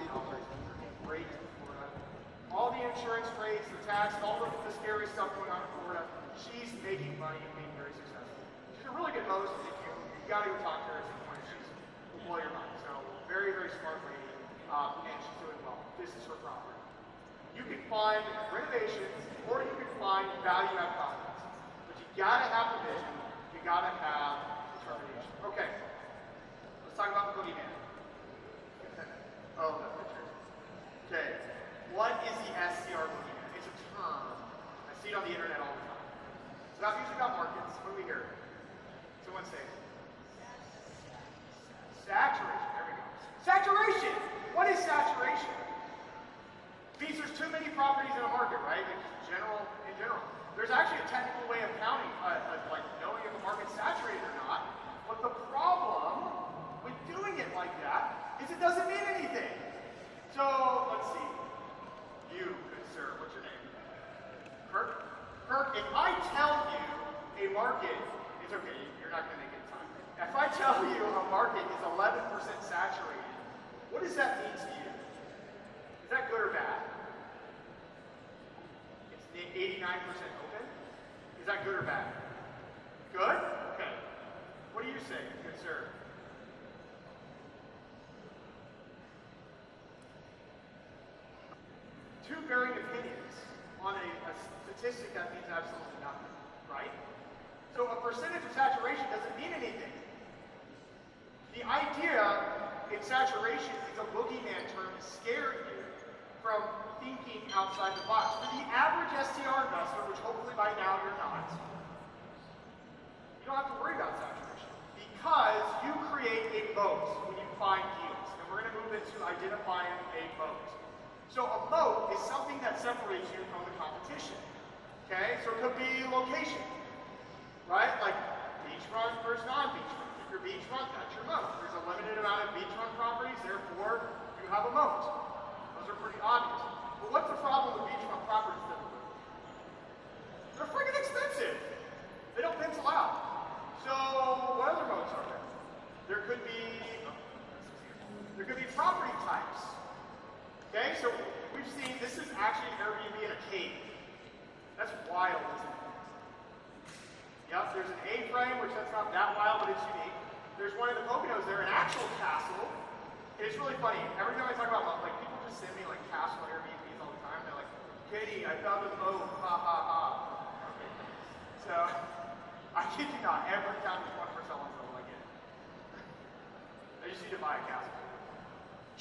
Great in Florida. All the insurance rates, the tax, all the scary stuff going on in Florida. She's making money and being very successful. She's a really good host. You got to go talk to her at some point. She's will blow your mind. So very, very smart lady, and she's doing well. This is her property. You can find renovations, or you can find value-add properties. But you gotta have the vision. You gotta have determination. Okay. Let's talk about the boogeyman. Oh, the picture. Okay. What is the STR boogeyman? It's a term. I see it on the internet all the time. It's not usually about markets. What do we hear? Someone say. Saturation. There we go. Saturation. What is saturation? Means there's too many properties in a market, right? In general. There's actually a technical way of counting, like if I tell you a market, it's okay, you're not going to make it in time. If I tell you a market is 11% saturated, what does that mean to you? Is that good or bad? It's 89% open? Is that good or bad? Good? Okay. What do you say, good sir? Two varying opinions on a statistic that means absolutely nothing, right? So a percentage of saturation doesn't mean anything. The idea in saturation is a boogeyman term to scare you from thinking outside the box. For the average STR investor, which hopefully by now you're not, you don't have to worry about saturation because you create a moat when you find deals. And we're going to move into identifying a moat. So a moat is something that separates you from the competition. Okay? So it could be location, right? Like beachfront versus non-beachfront. If you're beachfront, that's your moat. There's a limited amount of beachfront properties, therefore you have a moat. Those are pretty obvious. But what's the problem with beachfront properties typically? They're freaking expensive. They don't pencil out. So what other moats are there? There could be property types. Okay, so we've seen this is actually an Airbnb in a cave. That's wild, isn't it? Yep, there's an A-frame, which that's not that wild, but it's unique. There's one in the Poconos there, an actual castle. And it's really funny. Every time I talk about, like, people just send me, like, castle Airbnbs all the time. They're like, Katie, I found a moat, ha ha ha. Okay. So, I kid you not, every time there's one for sale on something like it. I just need to buy a castle.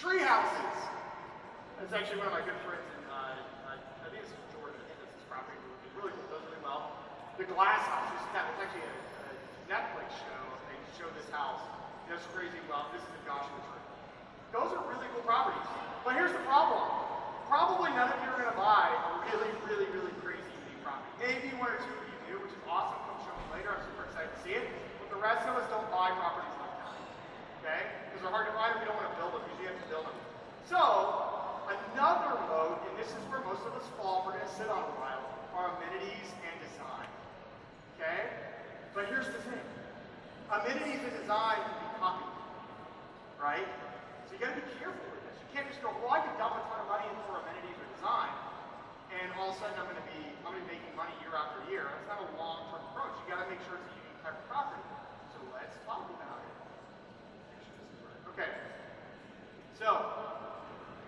Tree houses. That's actually one of my good friends in, I think it's Georgia. I think that's his property. It's really cool. Does really well. The Glass House. It's actually a Netflix show. They showed this house. It does crazy well. This is in Joshua Tree. Those are really cool properties. But here's the problem. Probably none of you are going to buy a really, really, really crazy unique property. Maybe one or two of you do, which is awesome. Come show me later. I'm super excited to see it. But the rest of us don't buy properties like that. Okay? Because they're hard to find and we don't want to build them because you have to build them. So, another mode, and this is where most of us fall, we're going to sit on a while, are amenities and design. Okay? But here's the thing. Amenities and design can be copied. Right? So you got to be careful with this. You can't just go, well, I can dump a ton of money in for amenities or design, and all of a sudden I'm going to be making money year after year. That's not a long-term approach. You got to make sure it's a unique type of property. So let's talk about it. Okay. So,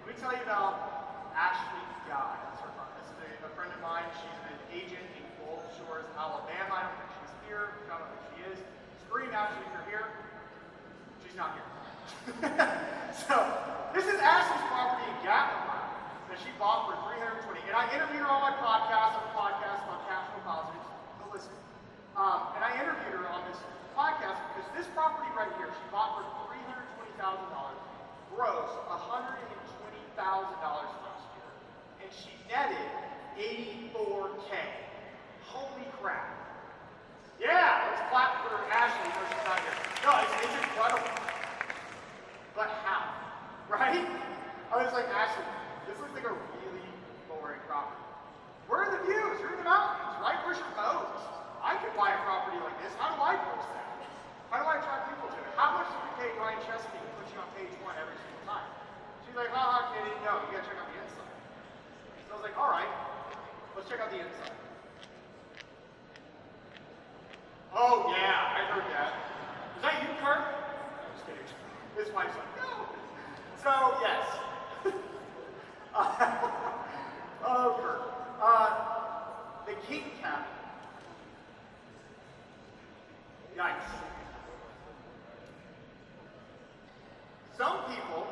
let me tell you about Ashley Guy. That's her friend. This is a friend of mine. She's an agent in Gulf Shores, Alabama. I don't think she's here. I don't know if she is. Scream, Ashley, if you're here. She's not here. So, this is Ashley's property in Gatlinburg that she bought for $320. And I interviewed her on my podcast, called Cash Flow Positives. Go listen. And I interviewed her on this podcast because this property right here, she bought for $320,000. Gross $120,000 last year, and she netted $84K. Holy crap! Yeah, let's clap for Ashley. No, she's not here. No, it's incredible. But how? Right? I was like, Ashley, this looks like a really boring property. Where are the views? You're in the mountains, right? Where's your boat? I could buy a property like this. How do I post that? How do I attract people to it? How much do we pay Ryan Chesney to put you on page one every single time? She's like, haha, Katie, no, you gotta check out the inside. So I was like, all right, let's check out the inside. Oh yeah, I heard that. Is that you, Kurt? I'm just kidding. His wife's like, no. So yes. Oh, Kurt. The king cabin. Yikes. Some people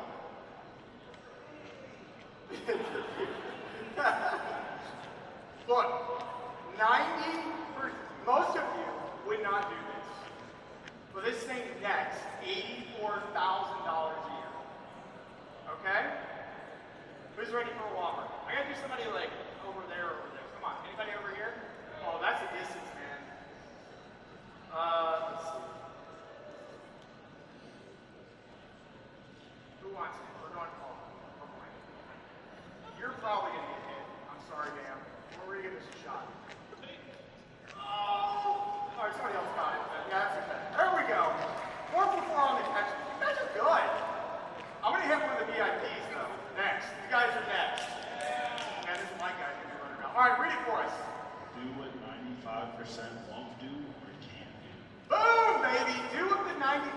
look, 90%, most of you would not do this. But this thing nets $84,000 a year. Okay? Who's ready for a Whopper? I gotta do somebody like over there or over there. Come on, anybody over here? Oh, that's a distance, man. Let's see. Who wants it? We're going home. All right, read it for us. Do what 95% won't do or can't do. Boom, baby. Do what the 95%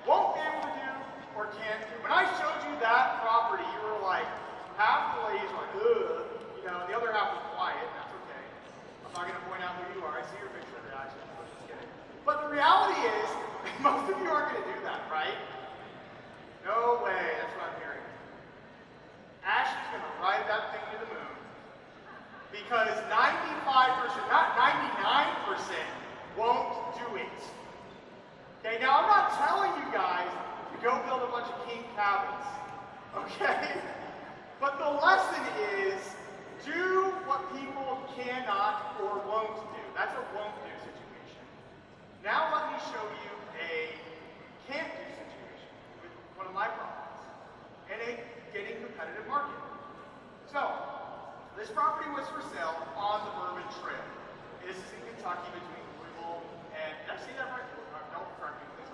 won't be able to do or can't do. When I showed you that property, you were like, half the ladies were like, ugh. You know, the other half was quiet. That's okay. I'm not going to point out who you are. I see your picture of it, actually. I'm just kidding. But the reality is, most of you aren't going to do that, right? No way. That's what I'm hearing. Ashley's going to ride that thing to the moon. Because 95%, not 99%, won't do it. Okay, now I'm not telling you guys to go build a bunch of king cabins. Okay? But the lesson is, do what people cannot or won't do. That's a won't do situation. Now let me show you a can't do situation with one of my properties in a getting competitive market. So, this property was for sale on the Bourbon Trail. This is in Kentucky between Louisville and, did I say that right? Don't correct me, please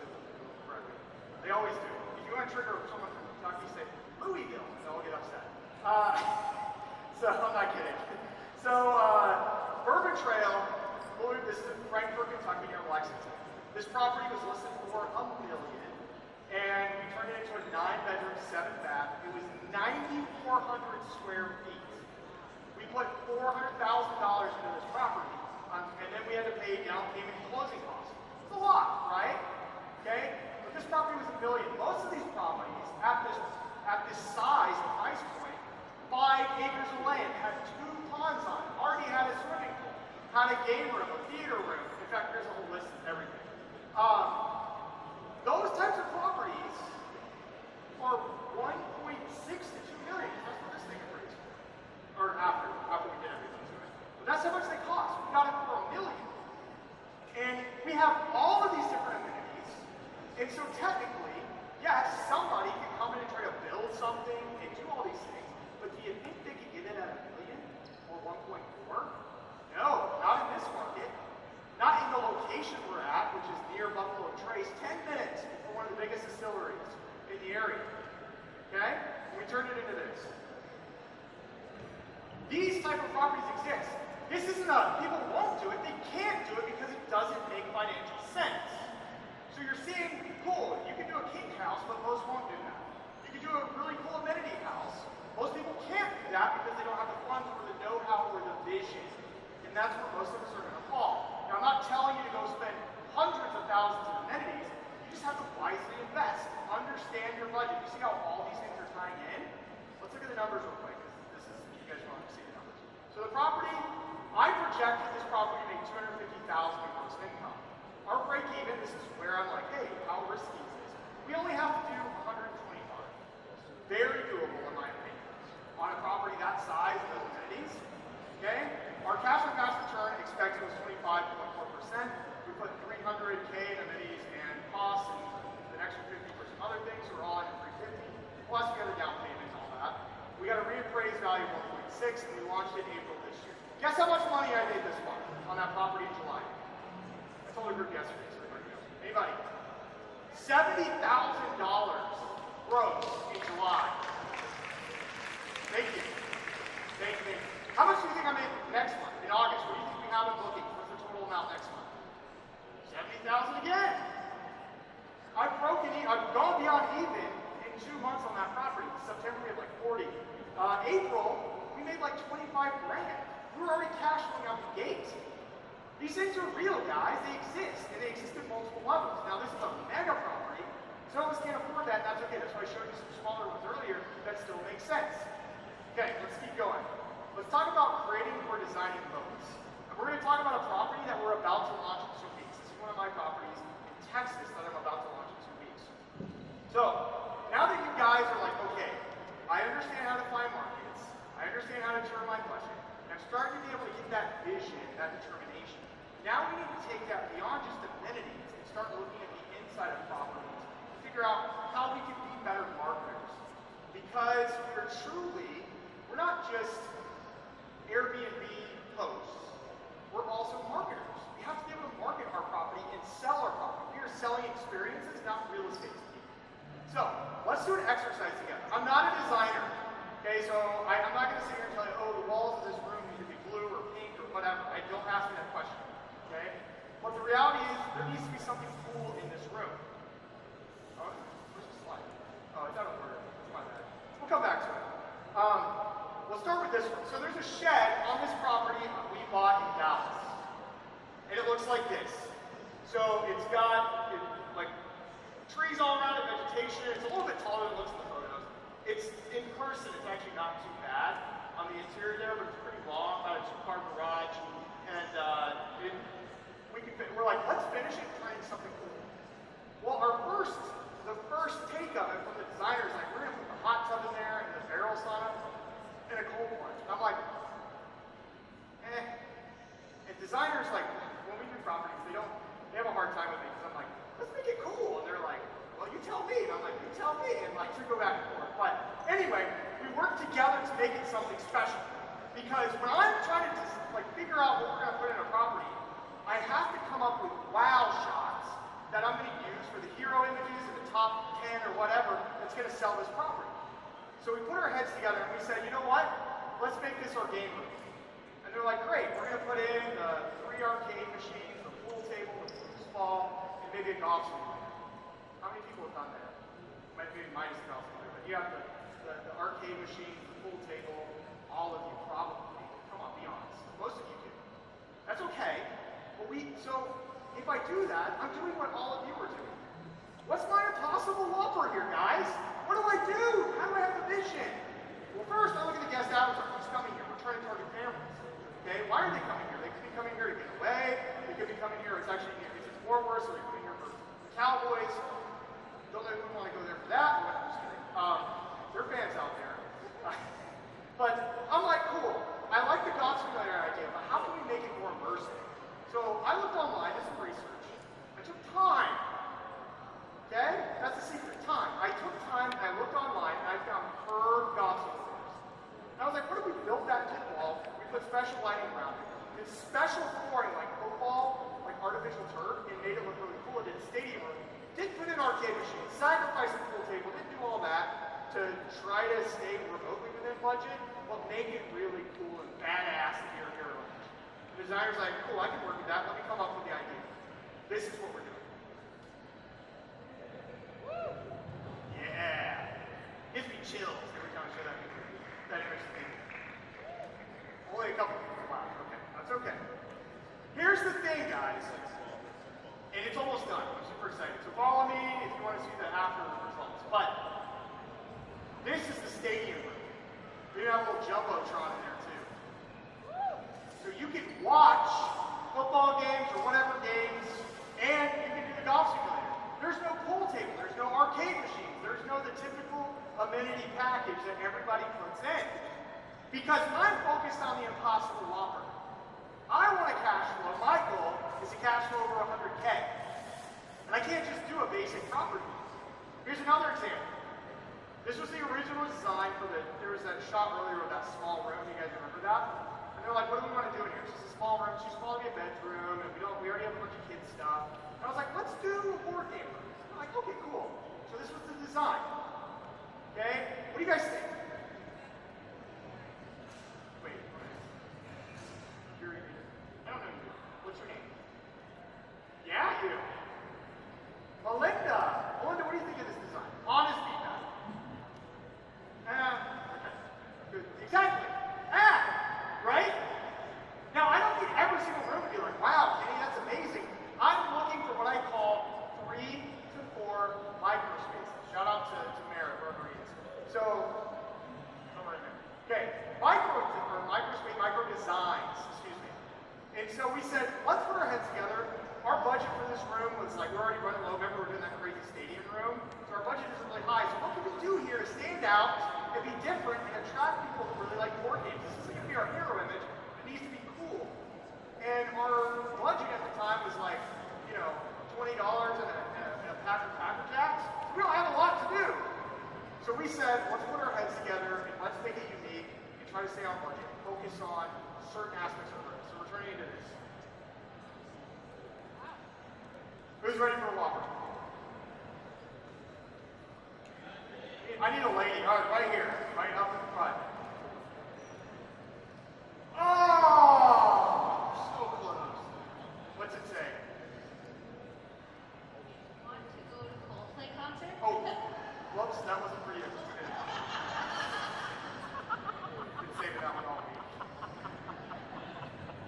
correct me. They always do. If you want to trigger someone from Kentucky, say Louisville, and they'll get upset. So, I'm not kidding. So, Bourbon Trail, this is in Frankfort, Kentucky, near Lexington. This property was listed for $1 million, and we turned it into a 9-bedroom, 7-bath. It was 9,400 square feet. We put $400,000 into this property, and then we had to pay down payment and closing costs. It's a lot, right? Okay? But this property was $1 million. Most of these properties at this size and price point, 5 acres of land, had 2 ponds on it, already had a swimming pool, had a game room, a theater room. In fact, there's a whole list of everything. Those types of properties are 1.6 to 2 million. That's what this thing appraised for. Or after we did everything to it. But that's how much they cost. We got it for $1 million. And we have all of these different amenities. And so technically, yes, somebody can come in and try to build something and do all these things. But do you think they could get it at $1 million or 1.4? No, not in this market. Not in the location we're at, which is near Buffalo Trace, 10 minutes for one of the biggest distilleries in the area. Okay? And we turned it into this. These type of properties exist. This isn't people won't do it, they can't do it because it doesn't make financial sense. So you're seeing, cool, you can do a king house, but most won't do that. You can do a really cool amenity house. Most people can't do that because they don't have the funds or the know-how or the vision. And that's where most of us are going to fall. Now, I'm not telling you to go spend hundreds of thousands of amenities. You just have to wisely invest. Understand your budget. You see how all these things are tying in? Let's look at the numbers real quick. This is, you guys want to see the numbers. So the property, I projected this property to make $250,000 in gross income. Our break even, this is where I'm like, hey, how risky is this? We only have to do 125. Very doable in my opinion. On a property that size and those amenities, okay? Our cash on cash return expected was 25.4%. We put $300K in amenities and costs and an extra 50 for some other things, so we're all at $350. Plus we got a down payment and all that. We got a reappraised value of 1.6 and we launched it in April this year. Guess how much money I made this month on that property in July? I told the group yesterday, so everybody knows. Anybody? $70,000 gross in July. Thank you. Thank you. How much do you think I made next month, in August? What do you think we have in booking? What's the total amount next month? 70,000 again. I've gone beyond even in 2 months on that property. September we had like 40. April, we made like 25 grand. We were already cash flowing out the gate. These things are real, guys. They exist, and they exist at multiple levels. Now, this is a mega property. Some of us can't afford that, and that's okay. That's why I showed you some smaller ones earlier that still make sense. Okay, let's keep going. Let's talk about creating or designing boats. And we're going to talk about a property that we're about to launch in 2 weeks. This is one of my properties in Texas that I'm about to launch in 2 weeks. So, now that you guys are like, okay, I understand how to find markets, I understand how to turn my budget, and I'm starting to be able to get that vision, that determination. Now we need to take that beyond just amenities and start looking at the inside of properties to figure out how we can be better marketers. Because we're not just Airbnb hosts, we're also marketers. We have to be able to market our property and sell our property. We are selling experiences, not real estate to people. So, let's do an exercise together. I'm not a designer, okay, so I'm not going to sit here and tell you, oh, the walls of this room So it's got like trees all around it, vegetation. It's a little bit taller than it looks in the photos. It's in person, it's actually not too bad on the interior there, but it's pretty long, about a 2-car garage. And we're like, let's finish it trying something cool. Well, the first take of it from the designers, like, we're gonna put the hot tub in there and the barrels on it and a cold plunge. I'm like, And designers, like, when we do properties, they have a hard time with me because I'm like, let's make it cool. And they're like, well, you tell me. And I'm like, you tell me. And like, we go back and forth. But anyway, we work together to make it something special. Because when I'm trying to like figure out what we're gonna put in a property, I have to come up with wow shots that I'm gonna use for the hero images in the top 10 or whatever that's gonna sell this property. So we put our heads together and we said, you know what? Let's make this our game room. And they're like, great, we're gonna put in the 3 arcade machines, the pool table, the foosball, and maybe a golf simulator. How many people have done that? Maybe minus the golf simulator, but you have the arcade machines, the pool table, all of you probably. Come on, be honest. Most of you do. That's okay. But so if I do that, I'm doing what all of you are doing. What's my impossible whopper here, guys? What do I do? How do I have the vision? Well, first, I look at the guest avatar. Who's coming here? We're trying to target families. Okay, why are they coming here? They could be coming here to get away. They could be coming here. It's actually, if it's war worse, or they're coming here for the Cowboys. Don't know if we want to go there for that. But I'm just kidding. They're fans out there. But I'm like, cool. I like the golf simulator idea, but how can we make it more immersive? So I looked online, did some research. I took time. Okay? That's the secret, time. I took time and I looked online and I found curved golf simulators. And I was like, what if we built that into the wall? We put special lighting around it. Did special flooring like football, like artificial turf, and made it look really cool. It did stadium room. Didn't put in arcade machines, sacrificed the pool table, didn't do all that to try to stay remotely within budget, but make it really cool and badass to your hero image. The designer's like, cool, I can work with that. Let me come up with the idea. This is what we're doing. Woo! Yeah. Gives me chills every time I show that image to people. Only a couple people laugh. Okay, that's okay. Here's the thing, guys. And it's almost done. I'm super excited. So follow me if you want to see the after results. But this is the stadium room. We have a little jumbotron in there too. So you can watch football games or whatever games, and you can do the golf simulator. There's no pool table, there's no arcade machines, there's no the typical amenity package that everybody puts in. Because I'm focused on the impossible whopper. I want to cash flow. My goal is to cash flow over 100K. And I can't just do a basic property. Here's another example. This was the original design for there was that shot earlier of that small room. You guys remember that? And they're like, what do we want to do in here? It's just a small room. It's too small to be a bedroom, and we already have a bunch of kids stuff. And I was like, let's do a board game room. I'm like, okay, cool. So this was the design. Okay? What do you guys think? Wait. I don't know you. What's your name? Yeah, you. Melinda, what do you think of this design? Honest feedback. Okay. Exactly. Right? Now, I don't need every single room to be like, wow, Kenny, that's amazing. I'm looking for what I call 3 to 4 microspaces. Shout out to Mara, wherever he is. So, somewhere in there. Okay, micro designs, excuse me. And so we said, let's put our heads together. Our budget for this room was like, we're already running low. Remember, we're doing that crazy stadium room. So our budget isn't really high. So what can we do here to stand out and be different and attract people who really like board games? This isn't going to be our hero image. It needs to be cool. And our budget at the time was like, $20 and a pack of Cracker Jacks. We don't have a lot to do. So we said, let's put our heads together and let's make it unique and try to stay on budget. Focus on certain aspects of the room. So we're turning into this. Who's ready for a whopper? I need a lady. All right, right here. Right up in front. Oh! So close. What's it say? Want to go to Coldplay concert? Oh, whoops, that wasn't for you. Been saving that one all week.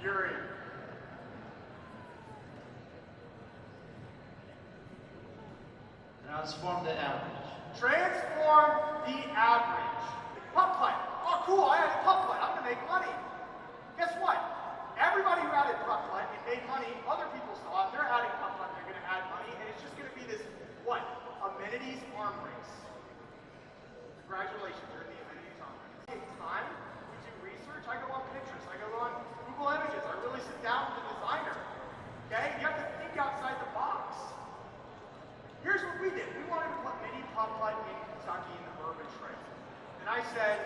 Yuri. Transform the average. Transform the average. Putt putt. Oh, cool, I added putt putt. I'm gonna make money. Guess what? Everybody who added putt putt and made money, other people saw it, they're adding putt putt, they're gonna add money, and it's just gonna be this, what? Amenities arm race. Congratulations, you're in the amenities arm race. Take time, we do research, I go on Pinterest, I go on Google Images, I really sit down with the designer. Okay? You have to think outside the box. Here's what we did. We wanted to put mini putt putt in Kentucky in the urban trail. And I said,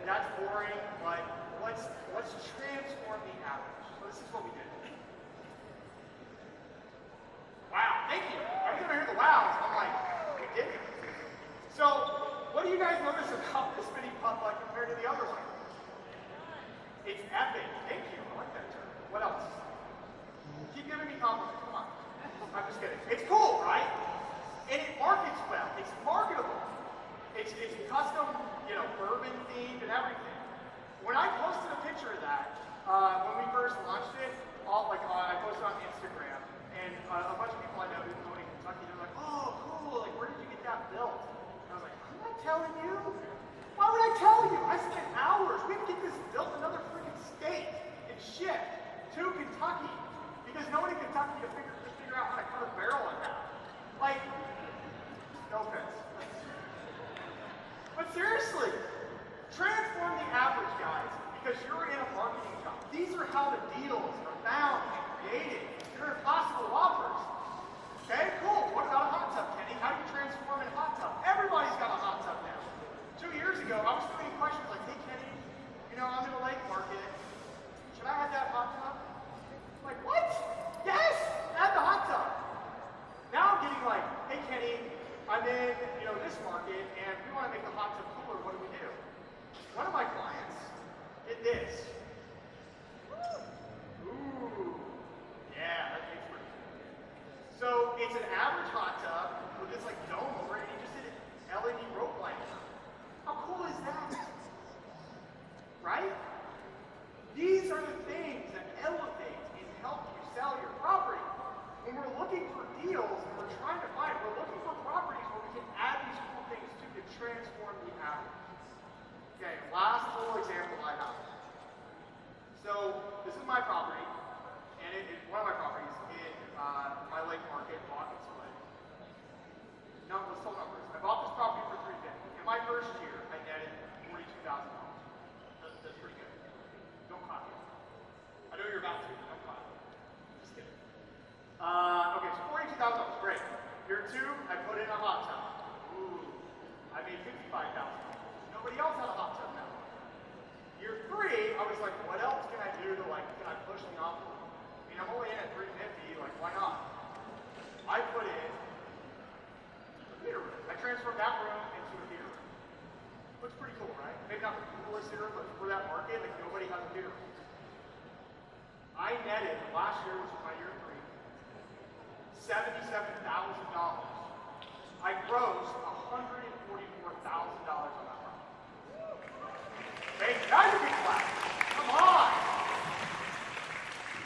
that's boring, but let's transform the average. So this is what we did. Wow, thank you. I was gonna hear the wows. I'm like, we did it. So, what do you guys notice about this mini putt putt compared to the other one? It's epic. Thank you. I like that term. What else? Keep giving me compliments. Come on. I'm just kidding. It's cool, right? And it markets well. It's marketable. It's custom, bourbon themed and everything. When I posted a picture of that, when we first launched it, I posted on Instagram, and a bunch of people I know who live in Kentucky, they're like, "Oh, cool! Like, where did you get that built?" And I was like, "I'm not telling you. Why would I tell you? I spent hours. We had to get this built in another freaking state and shipped to Kentucky because no one in Kentucky could figure out how to cut a barrel in half. Like, no offense. But seriously, transform the average, guys, because you're in a marketing job. These are how the deals are found and created. They're impossible offers. Okay, cool. What about a hot tub, Kenny? How do you transform in a hot tub? Everybody's got a hot tub now. 2 years ago, I was doing questions like, "Hey, Kenny, I'm in a lake market. Should I have that hot tub?" I'm like, what? Yes, add the hot tub. Now I'm getting like, "Hey, Kenny, I'm in, this market, and we want to make the hot tub cooler. What do we do?" One of my clients did this. Ooh, yeah, that makes pretty cool. So it's an average hot tub with this like dome over it, and he just did an LED rope light. How cool is that? Right? These are the things that elevate and help you sell your property. When we're looking for deals and we're trying to buy, we're looking for properties where we can add these cool things to transform the average. Okay, last little example I have. So this is my property, and it's one of my properties in my lake market, bought and split. No, let's tell numbers. I bought this property for $350. In my first year, I netted $42,000. That's pretty good. Don't copy it. I know you're about to. Don't copy it. Just kidding. Okay, so $42,000, great. Year 2, I put in a hot tub. Ooh, I made $55,000. Nobody else had a hot tub now. Year 3, I was like, what else can I do to can I push the envelope? I'm only in at $350, why not? I put in a theater room. I transformed that room into a theater room. Looks pretty cool, right? Maybe not the coolest theater room, but for that market, nobody has a theater room. I netted, last year, which was my year 3, $77,000. I grossed $144,000 on that property. Hey, guys, a big clap. Come on.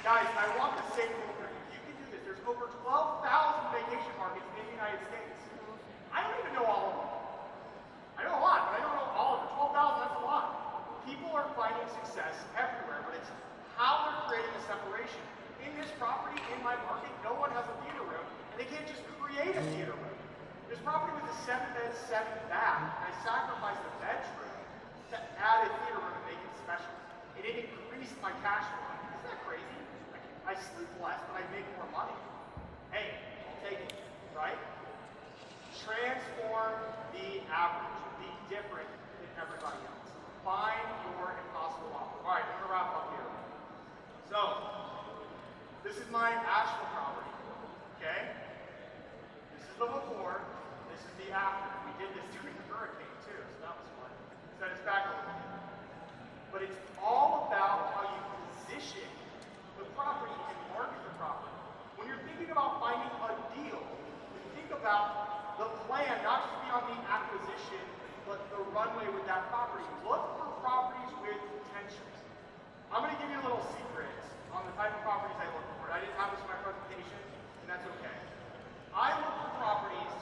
Guys, I want the same rule for you. You can do this. There's over 12,000 vacation markets in the United States. I don't even know all of them. I know a lot, but I don't know all of them. 12,000, that's a lot. People are finding success everywhere, but it's how they're creating a separation. In this property, in my market, no one has a theater room, and they can't just create a theater room. This property was a 7-bed, 7-bath, and I sacrificed the bedroom to add a theater room and make it special. And it increased my cash flow. Isn't that crazy? I sleep less, but I make more money. Hey, I'll take it, right? Transform the average. Be different than everybody else. Find your impossible offer. All right, I'm going to wrap up here. So, this is my Asheville property, okay? This is the before, this is the after. We did this during the hurricane too, so that was fun. Set us back a little bit. But it's all about how you position the property and market the property. When you're thinking about finding a deal, you think about the plan, not just beyond the acquisition, but the runway with that property. Look for properties with potential. I'm going to give you a little secret on the type of properties I look for. I didn't have this in my presentation, and that's okay. I look for properties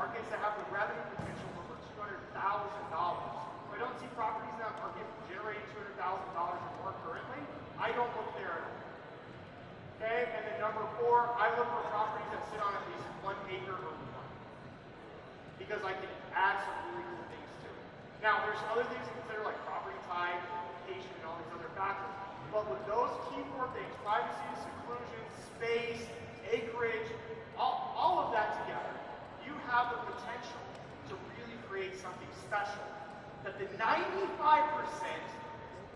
markets that have the revenue potential of over $200,000. If I don't see properties in that market generating $200,000 or more currently, I don't look there at all. Okay, and then number 4, I look for properties that sit on at least 1 acre or more, because I can add some really cool things to it. Now, there's other things to consider like property type, location, and all these other factors. But with those key 4 things, privacy, seclusion, space, acreage, all of that together, you have the potential to really create something special that the 95%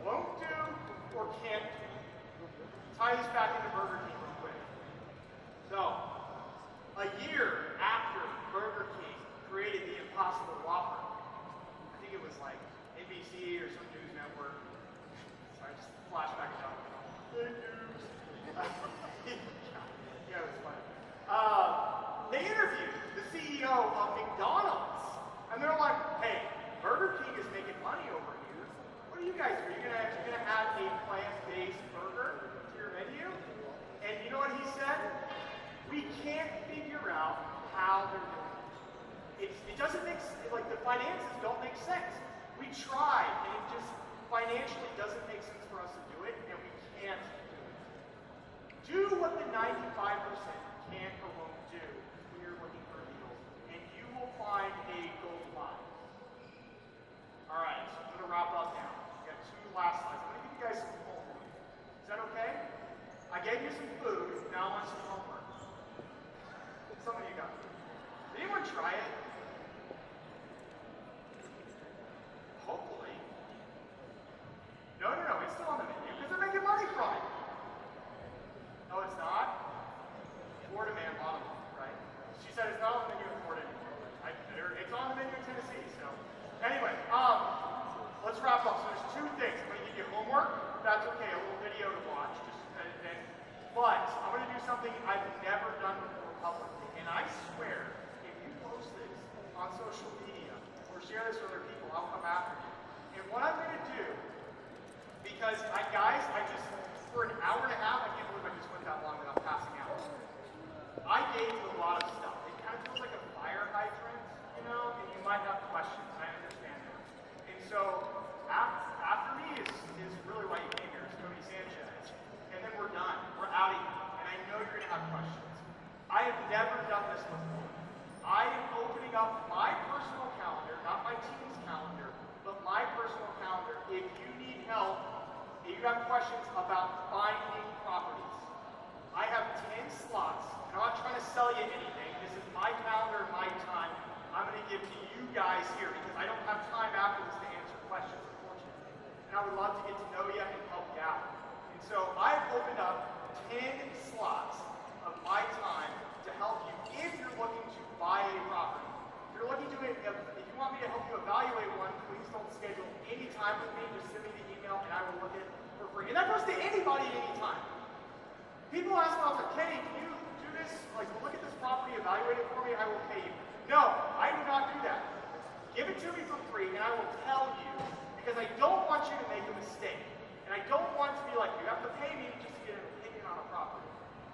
won't do or can't do. Tie this back into Burger King real quick. So, a year after Burger King created the Impossible Whopper, I think it was like NBC or some news network. Sorry, just flashback down. Fake news. Yeah, it was funny. They interviewed the CEO of McDonald's, and they're like, "Hey, Burger King is making money over here. What are you guys doing? You're gonna add a plant-based burger to your menu?" And you know what he said? "We can't figure out how they're doing it. It doesn't make like the finances don't make sense. We tried, and it just financially doesn't make sense for us to do it, and we can't do it." Do what the 95% can't or won't do when you're looking for deals, and you will find a gold mine. All right, so I'm going to wrap up now. We got 2 last slides. I'm going to give you guys some homework. Is that okay? I gave you some food, now I want some homework. Some of you got food. Did anyone try it? Hopefully. No, it's still on the menu because they're making money from it. No, it's not? Florida man bought them, right? She said it's not on the menu in Florida anymore. It's on the menu in Tennessee, so. Anyway, let's wrap up. So there's 2 things. I'm going to give you homework. That's okay, a little video to watch. But I'm going to do something I've never done before publicly. And I swear, if you post this on social media or share this with other people, I'll come after you. And what I'm going to do, because for an hour and a half, I can't believe I just went that long without passing out. I gave you a lot of stuff. It kind of feels like a fire hydrant, and you might have questions. I understand that. And so, after me is really why you came here. It's Cody Sanchez. And then we're done. We're out of here. And I know you're going to have questions. I have never done this before. I am opening up my personal calendar, not my team's calendar, but my personal calendar. If you need help, if you have questions about finding properties, I have 10 slots, and I'm not trying to sell you anything. This is my calendar, my time. I'm going to give to you guys here because I don't have time after this to answer questions, unfortunately. And I would love to get to know you and help you out. And so I've opened up 10 slots of my time to help you if you're looking to buy a property. If you're looking to, if you want me to help you evaluate one, please don't schedule any time with me. Just send me the email and I will look at it for free. And that goes to anybody at any time. People ask me all the time, "Kenny, can you do this? Like, look at this property, evaluate it for me, I will pay you." No, I do not do that. Give it to me for free and I will tell you, because I don't want you to make a mistake. And I don't want to be like, you have to pay me just to get an opinion on a property.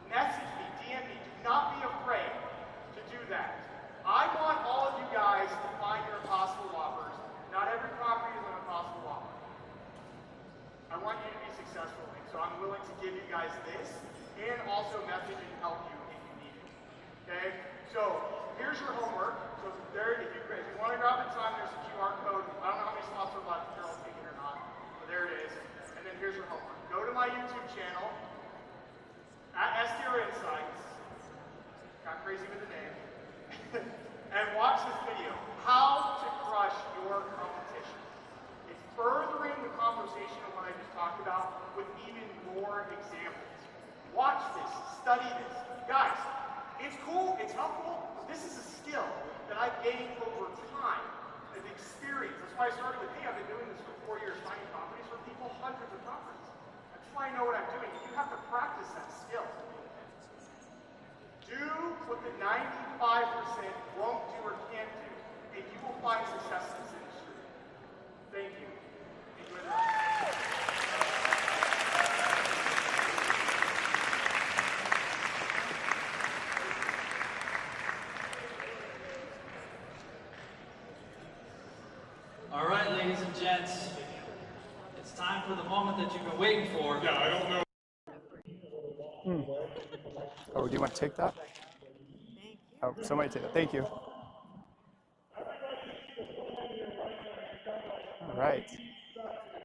Message me, DM me, do not be afraid to do that. I want all of you guys to find your Impossible Whoppers. Not every property is an Impossible Whopper. I want you to be successful, and so I'm willing to give you guys this and also message and help you if you need it. Okay? So here's your homework. So there, if you want to grab the time, there's a QR code. I don't know how many slots are left, if they're all taken or not. But there it is. And then here's your homework. Go to my YouTube channel at STR Insights. Got crazy with the name. And watch this video. How to crush your competition. It's furthering the conversation of what I just talked about with even more examples. Watch this. Study this. Guys, it's cool. It's helpful. This is a skill that I've gained over time of experience. That's why I started with, hey, I've been doing this for 4 years, finding properties for people, hundreds of properties. That's why I know what I'm doing. You have to practice that skill. Do what the 95% won't do or can't do, and you will find success in this industry. Thank you. Enjoy the rest. waiting for. Yeah, I don't know. Oh, do you want to take that? Oh, somebody take it. Thank you. All right.